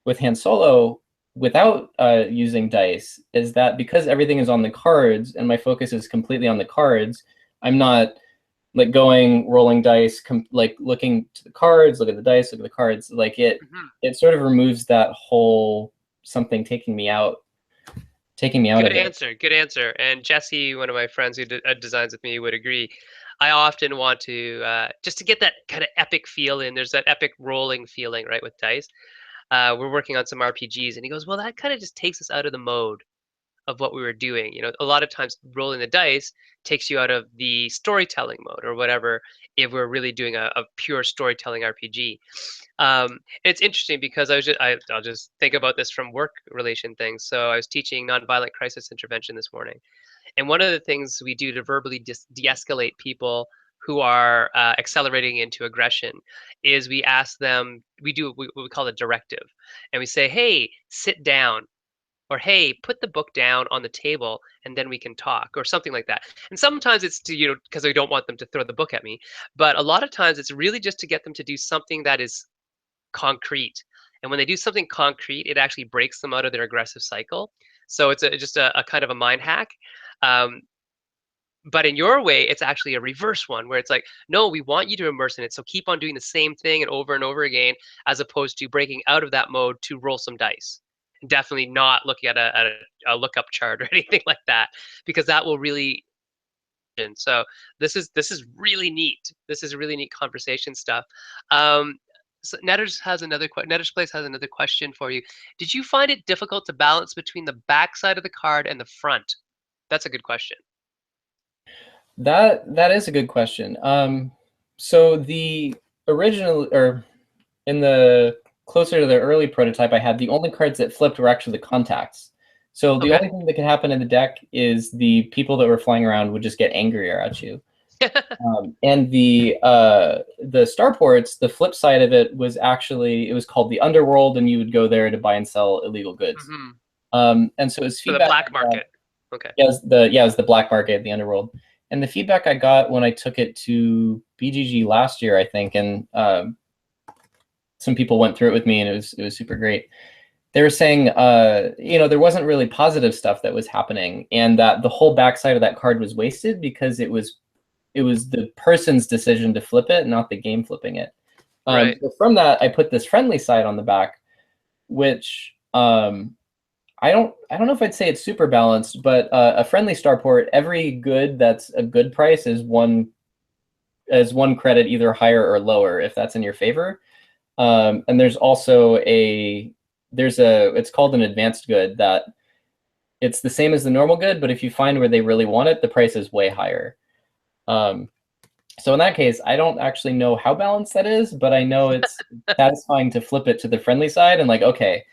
with Han Solo without using dice is that because everything is on the cards and my focus is completely on the cards, I'm not like going rolling dice, like looking to the cards, look at the dice, look at the cards. Like Hmm. it sort of removes that whole something taking me out Good of it. answer. Good answer. And Jesse, one of my friends who designs with me, would agree. I often want to just to get that kind of epic feel in. There's that epic rolling feeling, right, with dice. We're working on some RPGs, and he goes, "Well, that kind of just takes us out of the mode of what we were doing. You know, a lot of times rolling the dice takes you out of the storytelling mode or whatever. If we're really doing a pure storytelling RPG." And it's interesting because I'll just think about this from work relation things. So I was teaching nonviolent crisis intervention this morning, and one of the things we do to verbally de-escalate people who are accelerating into aggression is we ask them, we do what we call a directive, and we say, "Hey, sit down," or "Hey, put the book down on the table and then we can talk," or something like that. And sometimes it's to, because I don't want them to throw the book at me, but a lot of times it's really just to get them to do something that is concrete. And when they do something concrete, it actually breaks them out of their aggressive cycle. So it's just a kind of a mind hack. Um, but in your way, it's actually a reverse one where it's like, no, we want you to immerse in it. So keep on doing the same thing and over again, as opposed to breaking out of that mode to roll some dice. Definitely not looking at a lookup chart or anything like that, because that will really. And so this is really neat. This is really neat conversation stuff. Um, so Netter's Place has another question for you. Did you find it difficult to balance between the back side of the card and the front? That's a good question. That is a good question. So the original, or in the closer to the early prototype I had, the only cards that flipped were actually the contacts. So the Okay. only thing that could happen in the deck is the people that were flying around would just get angrier at you. And the starports, the flip side of it was actually, it was called the underworld, and you would go there to buy and sell illegal goods. Hmm. And so his For the feedback black market. Okay. it was the black market, the underworld. And the feedback I got when I took it to BGG last year, I think, and some people went through it with me, and it was super great. They were saying, there wasn't really positive stuff that was happening, and that the whole backside of that card was wasted because it was the person's decision to flip it, not the game flipping it. Right. So from that, I put this friendly side on the back, which I don't know if I'd say it's super balanced, but a friendly starport, every good that's a good price is one credit, either higher or lower, if that's in your favor. And there's also it's called an advanced good, that it's the same as the normal good, but if you find where they really want it, the price is way higher. So in that case, I don't actually know how balanced that is, but I know it's satisfying to flip it to the friendly side and like, okay,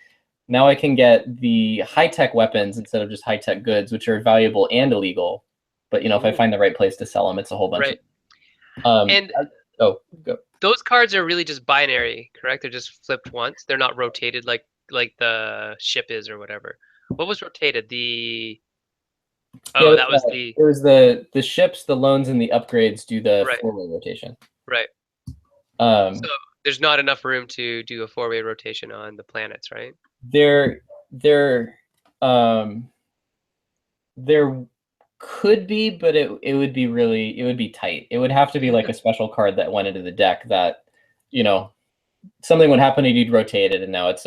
now I can get the high-tech weapons instead of just high-tech goods, which are valuable and illegal. But if I Ooh, find the right place to sell them, it's a whole bunch of right. And oh, go. those cards are really just binary, correct? They're just flipped once. They're not rotated like the ship is or whatever. What was rotated? The Yeah, oh, that was the it was the ships, the loans, and the upgrades do the right, four-way rotation. right. So Um, there's not enough room to do a four-way rotation on the planets, right? there there um, there could be, but it would be tight. It would have to be like a special card that went into the deck that you know something would happen and you'd rotate it, and now it's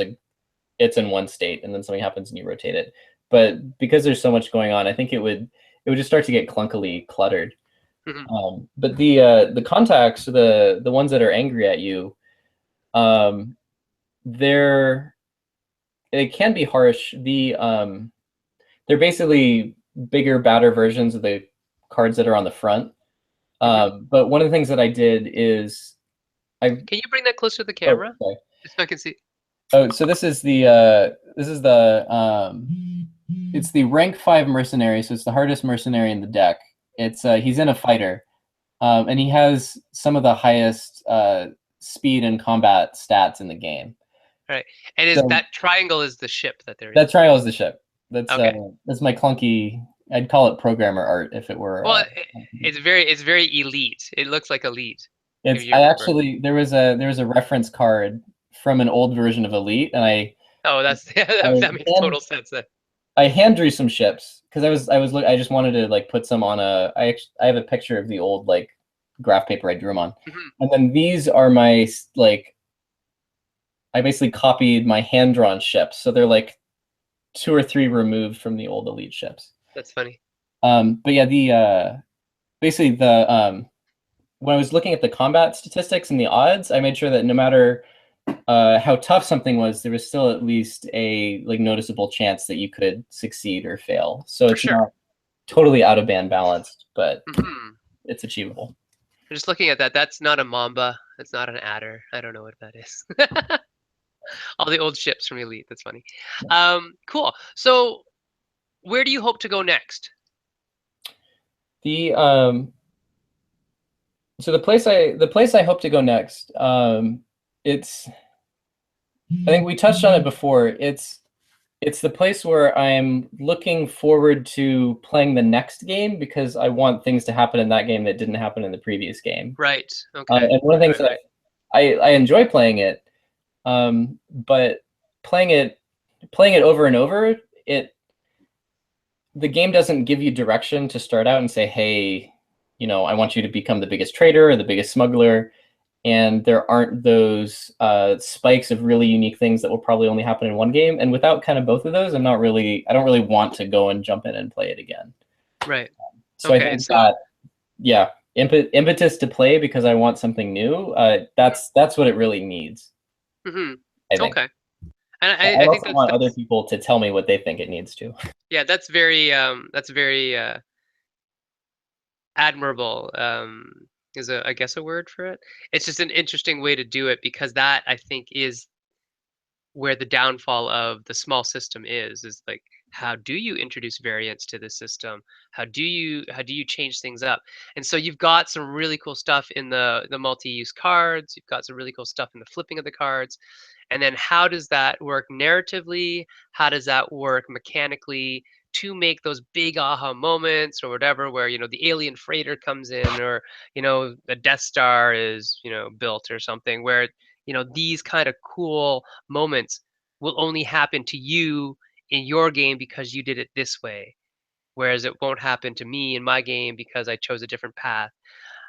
in one state, and then something happens and you rotate it. But because there's so much going on, I think it would just start to get clunkily cluttered. Mhm. But the contacts, the ones that are angry at you, um, they're they can be harsh. They're basically bigger, badder versions of the cards that are on the front. Mhm. But one of the things that I did is I Can you bring that closer to the oh camera? sorry. Just so I can see. Oh, so this is the it's the rank 5 mercenary, so it's the hardest mercenary in the deck. It's he's in a fighter, and he has some of the highest speed and combat stats in the game. All right. And is So that triangle is the ship that they're in? that trial is the ship. Okay. That's my clunky. I'd call it programmer art if it were. Well, it's very elite. It looks like elite, if It's you I remember. actually there was a reference card from an old version of Elite, and Oh, that's I that makes hand total sense then. I hand drew some ships because I just wanted to like put some on I have a picture of the old like graph paper I drew them on, Mhm. and then these are my like I basically copied my hand drawn ships, so they're like two or three removed from the old Elite ships. That's funny. But yeah, the basically the when I was looking at the combat statistics and the odds, I made sure that no matter how tough something was, there was still at least a like noticeable chance that you could succeed or fail. So For it's sure. not totally out of band balanced, but Hmm. it's achievable. I'm just looking at that. That's not a mamba. That's not an adder. I don't know what that is. All the old ships from Elite. That's funny. Cool. So, where do you hope to go next? The so the place I hope to go next, it's I think we touched on it before. It's the place where I'm looking forward to playing the next game because I want things to happen in that game that didn't happen in the previous game. Right. Okay. And one of the things Right. that Right. I enjoy playing it, but playing it playing it over and over, it the game doesn't give you direction to start out and say, hey, I want you to become the biggest trader or the biggest smuggler. And there aren't those spikes of really unique things that will probably only happen in one game. And without kind of both of those, I don't really want to go and jump in and play it again. Right. So I Okay. think So. that, yeah, impetus to play because I want something new. That's what it really needs, Hmm. I think. Okay. And I I think also want other that's people to tell me what they think it needs to. yeah, that's very admirable. Is a I guess a word for it. It's just an interesting way to do it because that I think is where the downfall of the small system is like how do you introduce variance to the system, how do you change things up, and so you've got some really cool stuff in the multi-use cards, you've got some really cool stuff in the flipping of the cards, and then how does that work narratively, how does that work mechanically to make those big aha moments or whatever where the alien freighter comes in or the Death Star is built or something where these kind of cool moments will only happen to you in your game because you did it this way, whereas it won't happen to me in my game because I chose a different path.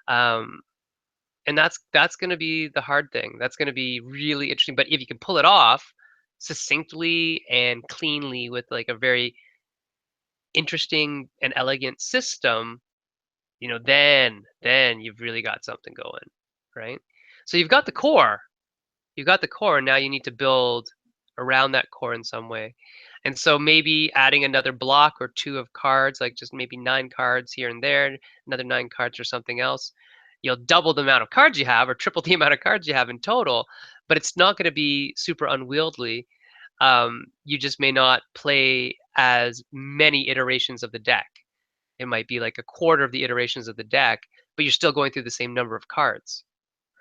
um, and that's going to be the hard thing, that's going to be really interesting, but if you can pull it off succinctly and cleanly with like a very interesting and elegant system, then you've really got something going, right? So you've got the core, and now you need to build around that core in some way. And so maybe adding another block or two of cards, like just maybe 9 cards here and there, another 9 cards or something else. You'll double the amount of cards you have or triple the amount of cards you have in total, but it's not going to be super unwieldy. You just may not play as many iterations of the deck. It might be like a quarter of the iterations of the deck, but you're still going through the same number of cards,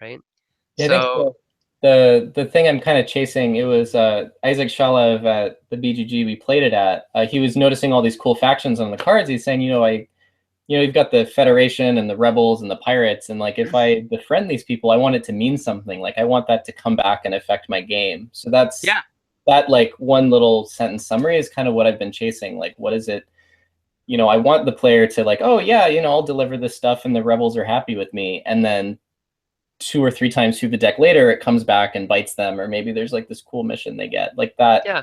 right? Yeah, I think So the thing I'm kind of chasing, it was Isaac Shalev at the BGG we played it at. He was noticing all these cool factions on the cards. He's saying, you've got the Federation and the Rebels and the Pirates, and like if I befriend these people, I want it to mean something. Like I want that to come back and affect my game. So yeah, that like one little sentence summary is kind of what I've been chasing. Like what is it? I want the player to like, oh yeah, I'll deliver this stuff and the Rebels are happy with me, and then 2 or 3 times through the deck later, it comes back and bites them, or maybe there's like this cool mission they get, like yeah,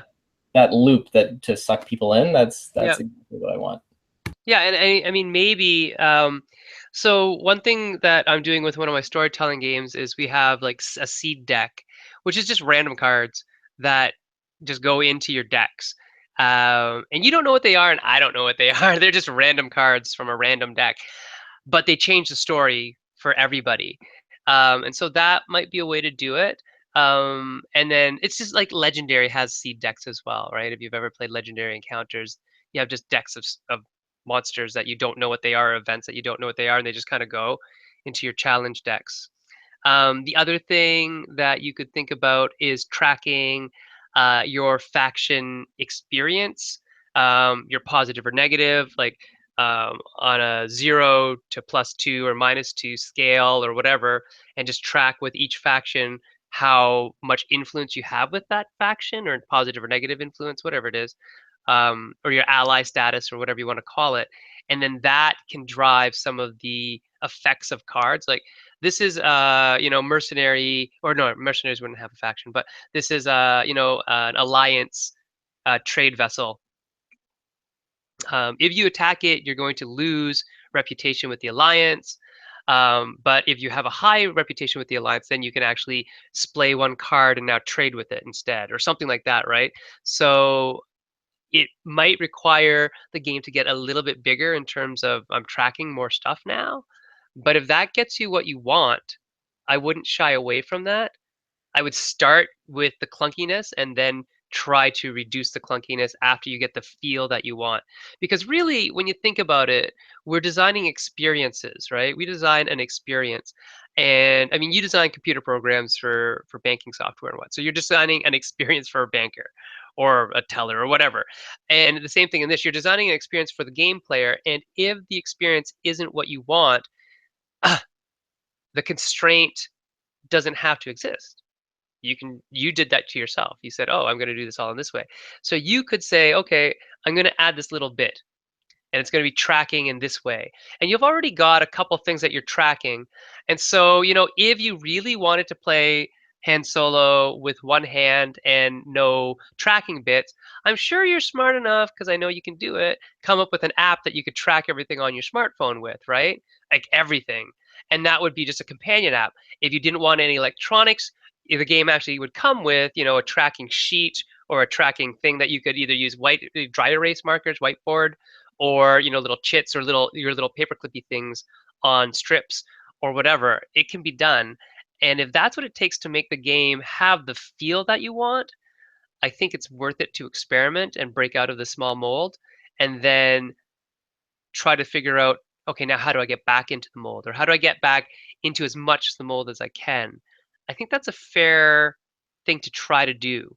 that loop that to suck people in. yeah. That's exactly what I want. Yeah, and I mean maybe so one thing that I'm doing with one of my storytelling games is we have like a seed deck, which is just random cards that just go into your decks. And you don't know what they are, and I don't know what they are. They're just random cards from a random deck, but they change the story for everybody. And so that might be a way to do it. And then it's just like Legendary has seed decks as well, right? If you've ever played Legendary Encounters, you have just decks of monsters that you don't know what they are, events that you don't know what they are, and they just kind of go into your challenge decks. The other thing that you could think about is tracking your faction experience, your positive or negative, like on a 0 to +2 or -2 scale or whatever, and just track with each faction how much influence you have with that faction, or positive or negative influence, whatever it is, or your ally status or whatever you want to call it. And then that can drive some of the effects of cards. Like this is, mercenary, or no, mercenaries wouldn't have a faction, but this is, an alliance trade vessel. If you attack it, you're going to lose reputation with the alliance. But if you have a high reputation with the alliance, then you can actually splay one card and now trade with it instead, or something like that, right? So it might require the game to get a little bit bigger in terms of I'm tracking more stuff now. But if that gets you what you want, I wouldn't shy away from that. I would start with the clunkiness and then try to reduce the clunkiness after you get the feel that you want. Because really, when you think about it, we're designing experiences, right? We design an experience. And I mean, you design computer programs for banking software and what. So you're designing an experience for a banker or a teller or whatever. And the same thing in this, you're designing an experience for the game player. And if the experience isn't what you want, the constraint doesn't have to exist. You did that to yourself. You said, oh, I'm going to do this all in this way. So you could say, okay, I'm going to add this little bit, and it's going to be tracking in this way. And you've already got a couple things that you're tracking. And so, if you really wanted to play Han Solo with one hand and no tracking bits, I'm sure you're smart enough, because I know you can do it, come up with an app that you could track everything on your smartphone with, right? Like everything. And that would be just a companion app. If you didn't want any electronics, the game actually would come with, a tracking sheet or a tracking thing that you could either use dry erase markers, whiteboard, or little chits, or your little paperclippy things on strips or whatever. It can be done. And if that's what it takes to make the game have the feel that you want, I think it's worth it to experiment and break out of the small mold, and then try to figure out, okay, now how do I get back into the mold, or how do I get back into as much the mold as I can. I think that's a fair thing to try to do,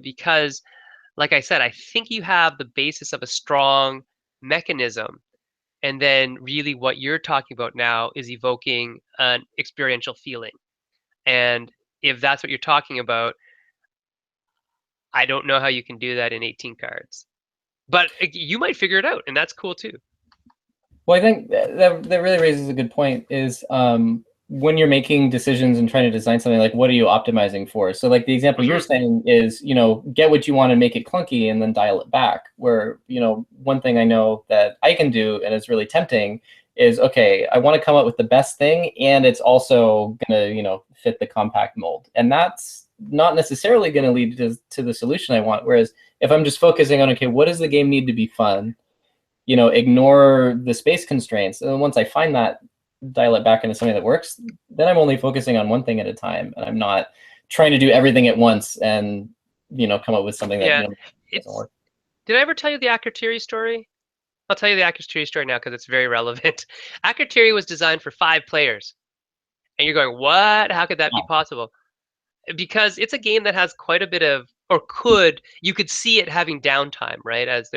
because like I said, I think you have the basis of a strong mechanism. And then really what you're talking about now is evoking an experiential feeling. And if that's what you're talking about, I don't know how you can do that in 18 cards. But you might figure it out, and that's cool too. Well, I think that really raises a good point. Is when you're making decisions and trying to design something, like what are you optimizing for? So like the example you're Hmm. saying is, get what you want and make it clunky and then dial it back. Where, one thing I know that I can do and is really tempting is, okay, I want to come up with the best thing, and it's also gonna, fit the compact mold. And that's not necessarily going to lead to the solution I want. Whereas if I'm just focusing on, okay, what does the game need to be fun? Ignore the space constraints. And then once I find that, dial it back into something that works, then I'm only focusing on one thing at a time. And I'm not trying to do everything at once and, come up with something that, Yeah, doesn't it's. work. Did I ever tell you the Akrotiri story? I'll tell you the Akatiri story now because it's very relevant. Akatiri was designed for 5 players, and you're going, what? How could that be Wow. possible? Because it's a game that has quite a bit of, or could, you could see it having downtime, right? As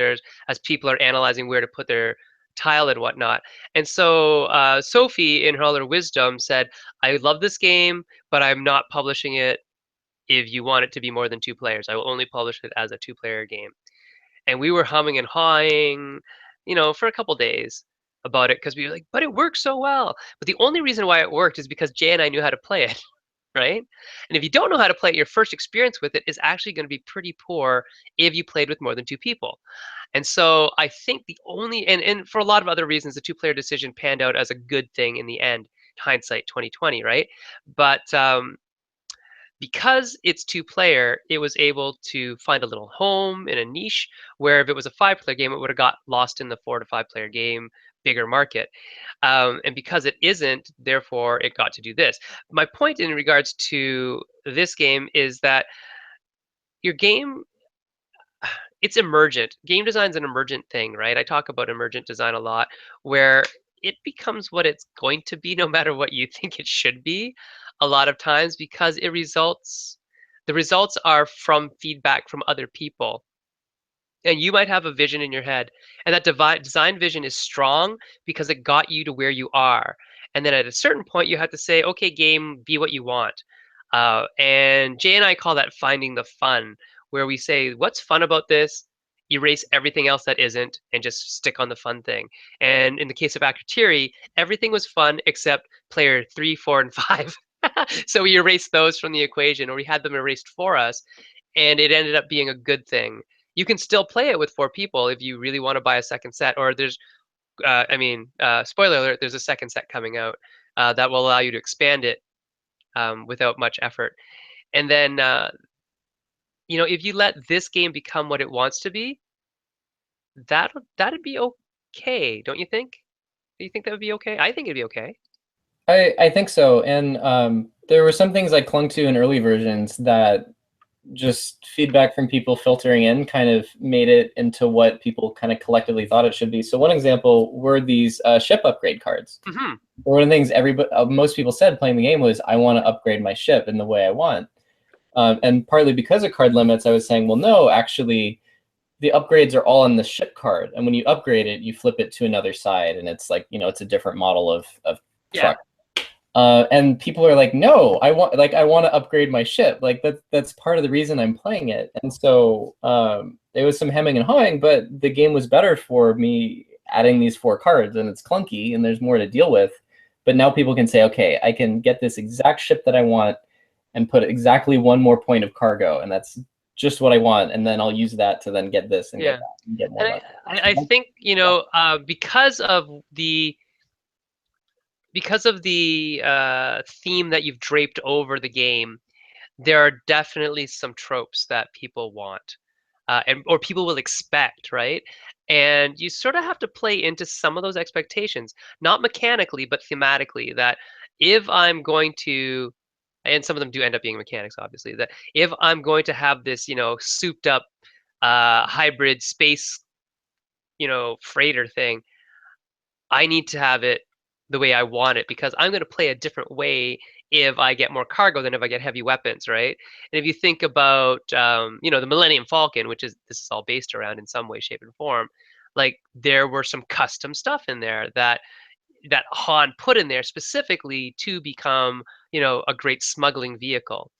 people are analyzing where to put their tile and whatnot. And so Sophie, in her other wisdom, said, I love this game, but I'm not publishing it if you want it to be more than 2 players. I will only publish it as a 2-player game. And we were humming and hawing, for a couple days about it because we were like, but it works so well. But the only reason why it worked is because Jay and I knew how to play it, right? And if you don't know how to play it, your first experience with it is actually going to be pretty poor if you played with more than 2 people. And so I think the only, and for a lot of other reasons, the 2-player decision panned out as a good thing in the end, hindsight 2020, right? But because it's 2-player, it was able to find a little home in a niche where if it was a 5-player game, it would have got lost in the 4 to 5 player game, bigger market. And because it isn't, therefore, it got to do this. My point in regards to this game is that your game, it's emergent. Game design is an emergent thing, right? I talk about emergent design a lot, where it becomes what it's going to be no matter what you think it should be a lot of times because the results are from feedback from other people. And you might have a vision in your head, and that design vision is strong because it got you to where you are. And then at a certain point, you have to say, okay, game, be what you want. And Jay and I call that finding the fun, where we say, what's fun about this? Erase everything else that isn't and just stick on the fun thing. And in the case of Akatiri, everything was fun except player 3, 4, and 5. So we erased those from the equation, or we had them erased for us, and it ended up being a good thing. You can still play it with 4 people if you really want to buy a second set, or there's spoiler alert, there's a second set coming out that will allow you to expand it without much effort. And then, if you let this game become what it wants to be, that'd be okay, don't you think? Do you think that would be okay? I think it'd be okay. I think so. And there were some things I clung to in early versions that just feedback from people filtering in kind of made it into what people kind of collectively thought it should be. So one example were these ship upgrade cards. Hmm. One of the things most people said playing the game was, I want to upgrade my ship in the way I want. And partly because of card limits, I was saying, well, no, actually, the upgrades are all on the ship card. And when you upgrade it, you flip it to another side, and it's like, it's a different model of Yeah, truck. And people are like, no, I want to upgrade my ship. Like that's part of the reason I'm playing it. And so there was some hemming and hawing, but the game was better for me adding these 4 cards, and it's clunky and there's more to deal with. But now people can say, okay, I can get this exact ship that I want and put exactly 1 more point of cargo, and that's just what I want. And then I'll use that to then get this and get yeah. that and get more And money. I think, because of the theme that you've draped over the game, there are definitely some tropes that people want, and or people will expect, right? And you sort of have to play into some of those expectations, not mechanically, but thematically. That if I'm going to, and some of them do end up being mechanics, obviously. That if I'm going to have this, souped up hybrid space, freighter thing, I need to have it the way I want it because I'm going to play a different way if I get more cargo than if I get heavy weapons, right? And if you think about, the Millennium Falcon, which is this is all based around in some way, shape, and form, like there were some custom stuff in there that Han put in there specifically to become, a great smuggling vehicle.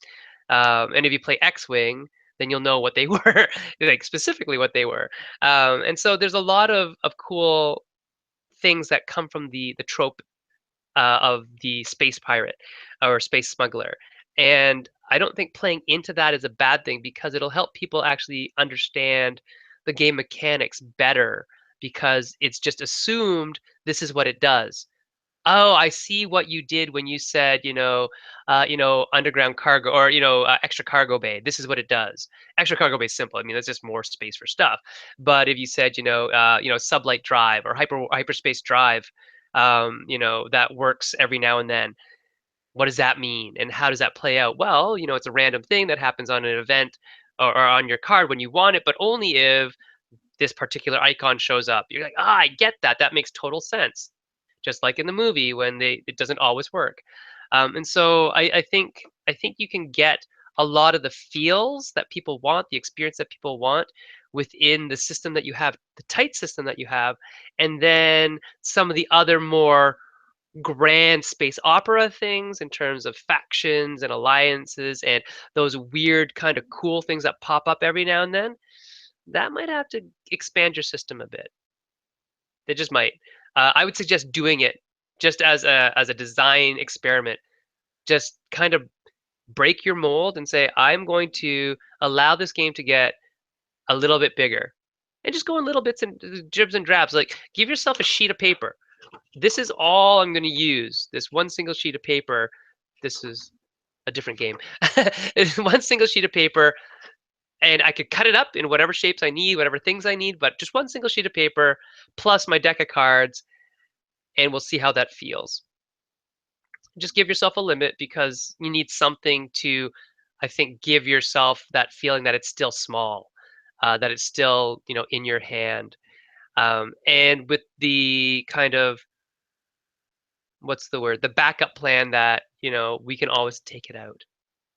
And if you play X-wing, then you'll know what they were, like specifically what they were. And so there's a lot of cool things that come from the trope of the space pirate or space smuggler. And I don't think playing into that is a bad thing because it'll help people actually understand the game mechanics better because it's just assumed this is what it does. Oh, I see what you did when you said, underground cargo or extra cargo bay. This is what it does. Extra cargo bay is simple. I mean, that's just more space for stuff. But if you said, sublight drive or hyperspace drive, that works every now and then. What does that mean, and how does that play out? Well, it's a random thing that happens on an event or on your card when you want it, but only if this particular icon shows up. You're like, ah, I get that. That makes total sense. Just like in the movie when it doesn't always work. And so I think you can get a lot of the feels that people want, the experience that people want within the system that you have, the tight system that you have, and then some of the other more grand space opera things in terms of factions and alliances and those weird kind of cool things that pop up every now and then, that might have to expand your system a bit. They just might. I would suggest doing it just as a design experiment. Just kind of break your mold and say, I'm going to allow this game to get a little bit bigger, and just go in little bits and dribs and drabs. Like, give yourself a sheet of paper. This is all I'm going to use. This one single sheet of paper. This is a different game. One single sheet of paper, and I could cut it up in whatever shapes I need, whatever things I need, but just one single sheet of paper plus my deck of cards, and we'll see how that feels. Just give yourself a limit because you need something to, I think, give yourself that feeling that it's still small, that it's still, in your hand. And with the kind of, what's the word, the backup plan that, we can always take it out.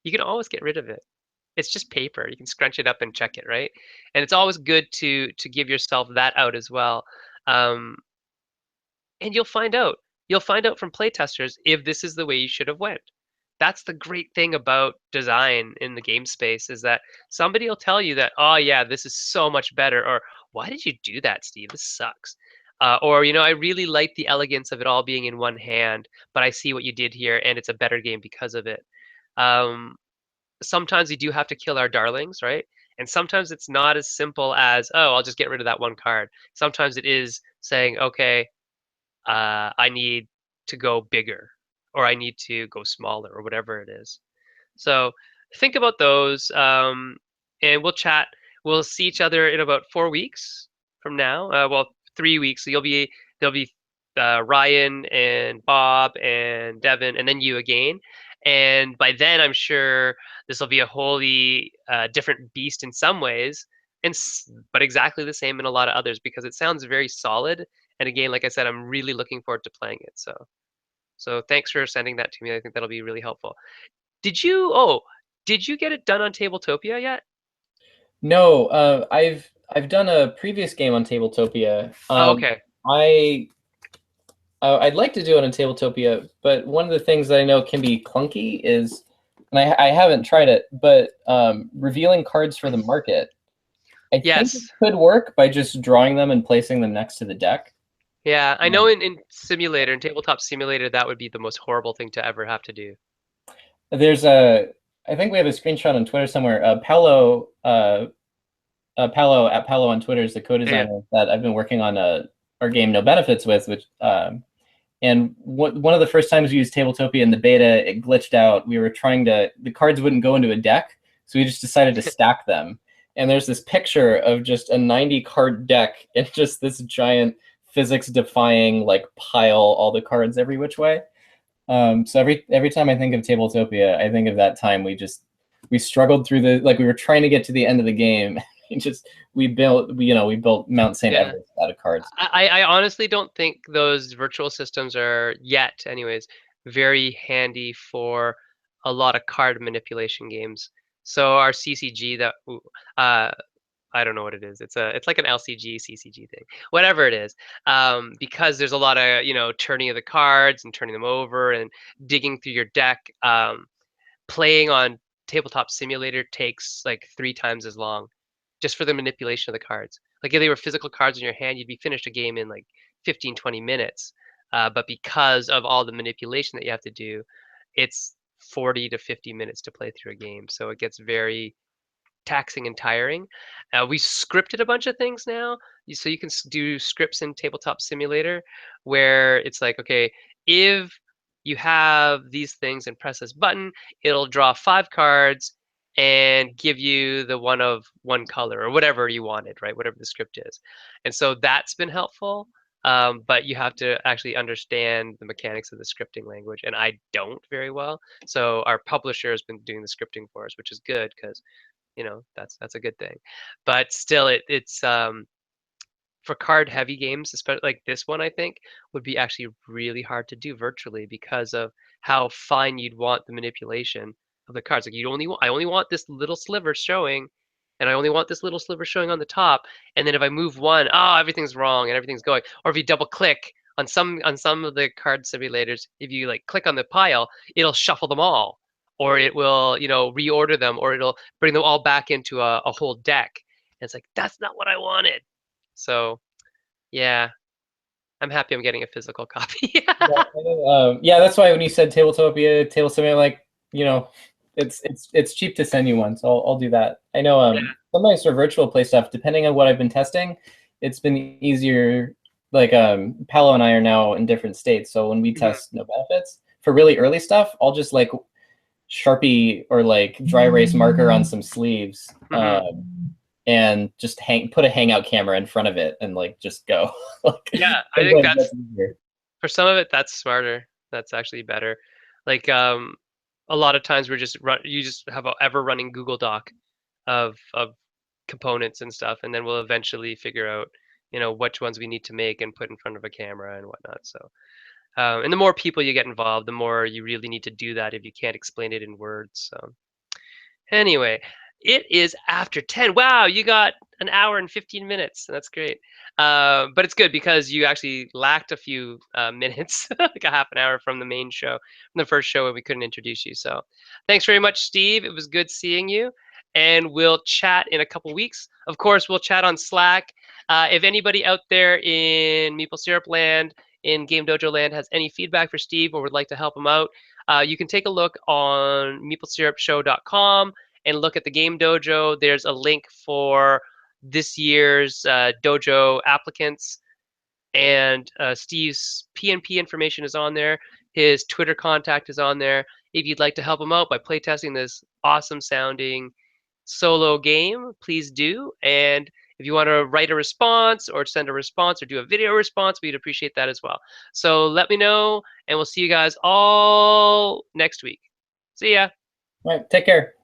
You can always get rid of it. It's just paper. You can scrunch it up and check it, right? And it's always good to give yourself that out as well. Um, and you'll find out. You'll find out from playtesters if this is the way you should have went. That's the great thing about design in the game space, is that somebody will tell you that, oh yeah, this is so much better, or why did you do that, Steve? This sucks. Or, I really like the elegance of it all being in one hand, but I see what you did here, and it's a better game because of it. Um, Sometimes we do have to kill our darlings, right? And sometimes it's not as simple as, oh, I'll just get rid of that one card. Sometimes it is saying, okay, I need to go bigger, or I need to go smaller, or whatever it is. So think about those, and we'll chat. We'll see each other in about 4 weeks from now. Well, 3 weeks. So there'll be Ryan and Bob and Devin, and then you again. And by then, I'm sure this will be a wholly different beast in some ways, but exactly the same in a lot of others because it sounds very solid. And again, like I said, I'm really looking forward to playing it. So thanks for sending that to me. I think that'll be really helpful. Did you oh, did you get it done on Tabletopia yet? No, I've done a previous game on Tabletopia. Oh, okay. I I'd like to do it on Tabletopia, but one of the things that I know can be clunky is, and I haven't tried it, but revealing cards for the market. I think it Yes. could work by just drawing them and placing them next to the deck. Yeah, I know Um, in Simulator, in Tabletop Simulator, that would be the most horrible thing to ever have to do. there's I think we have a screenshot on Twitter somewhere. Paolo at Paolo on Twitter is the Yeah. co-designer that I've been working on our game No Benefits with, which and one of the first times we used Tabletopia in the beta, it glitched out. We were trying to, the cards wouldn't go into a deck, so we just decided to stack them. And there's this picture of just a 90 card deck and just this giant physics defying like pile all the cards every which way. So every time I think of Tabletopia, I think of that time we struggled through the, like we were trying to get to the end of the game. We built Mount St. Yeah. Everest out of cards. I honestly don't think those virtual systems are yet, anyways, very handy for a lot of card manipulation games. So our CCG that I don't know what it is. It's like an LCG CCG thing, whatever it is. Because there's a lot of turning of the cards and turning them over and digging through your deck. Playing on Tabletop Simulator takes like 3 times as long, just for the manipulation of the cards. Like if they were physical cards in your hand, you'd be finished a game in like 15, 20 minutes. But because of all the manipulation that you have to do, it's 40 to 50 minutes to play through a game. So it gets very taxing and tiring. We scripted a bunch of things now, so you can do scripts in Tabletop Simulator where it's like, okay, if you have these things and press this button, it'll draw 5 cards and give you the one of one color or whatever you wanted, right? Whatever the script is. And so that's been helpful. But you have to actually understand the mechanics of the scripting language, and I don't very well. So our publisher has been doing the scripting for us, which is good because that's a good thing. But still, it's for card heavy games, especially like this one, I think would be actually really hard to do virtually because of how fine you'd want the manipulation of the cards. Like I only want this little sliver showing, and I only want this little sliver showing on the top. And then if I move one, oh, everything's wrong and everything's going. Or if you double click on some of the card simulators, if you like click on the pile, it'll shuffle them all, or it will, you know, reorder them, or it'll bring them all back into a whole deck. And it's like that's not what I wanted. So yeah, I'm happy I'm getting a physical copy. Yeah, yeah, that's why when you said Tabletopia, Table Sim, I'm like, you know, it's cheap to send you one, so I'll do that. I know sometimes for virtual play stuff, depending on what I've been testing, it's been easier. Like Paolo and I are now in different states, so when we Mhm, test no benefits for really early stuff, I'll just like Sharpie or like dry erase marker on some sleeves, mhm. and just put a hangout camera in front of it and like just go. Like, Yeah, I think sometimes that's easier. for some of it, that's smarter. That's actually better. Like, a lot of times you just have a ever running Google Doc of components and stuff, and then we'll eventually figure out, you know, which ones we need to make and put in front of a camera and whatnot. So, and the more people you get involved, the more you really need to do that if you can't explain it in words. So. Anyway, it is after 10. Wow, you got an hour and 15 minutes. That's great. But it's good because you actually lacked a few minutes, like a half an hour from the main show, from the first show where we couldn't introduce you. So thanks very much, Steve. It was good seeing you. And we'll chat in a couple weeks. Of course, we'll chat on Slack. If anybody out there in Maple Syrup Land, in Game Dojo Land, has any feedback for Steve or would like to help him out, you can take a look on maplesyrupshow.com and look at the Game Dojo. There's a link for this year's dojo applicants, and Steve's PNP information is on there. His Twitter contact is on there. If you'd like to help him out by playtesting this awesome sounding solo game, please do. And if you want to write a response or send a response or do a video response, we'd appreciate that as well. So let me know, and we'll see you guys all next week. See ya. All right, take care.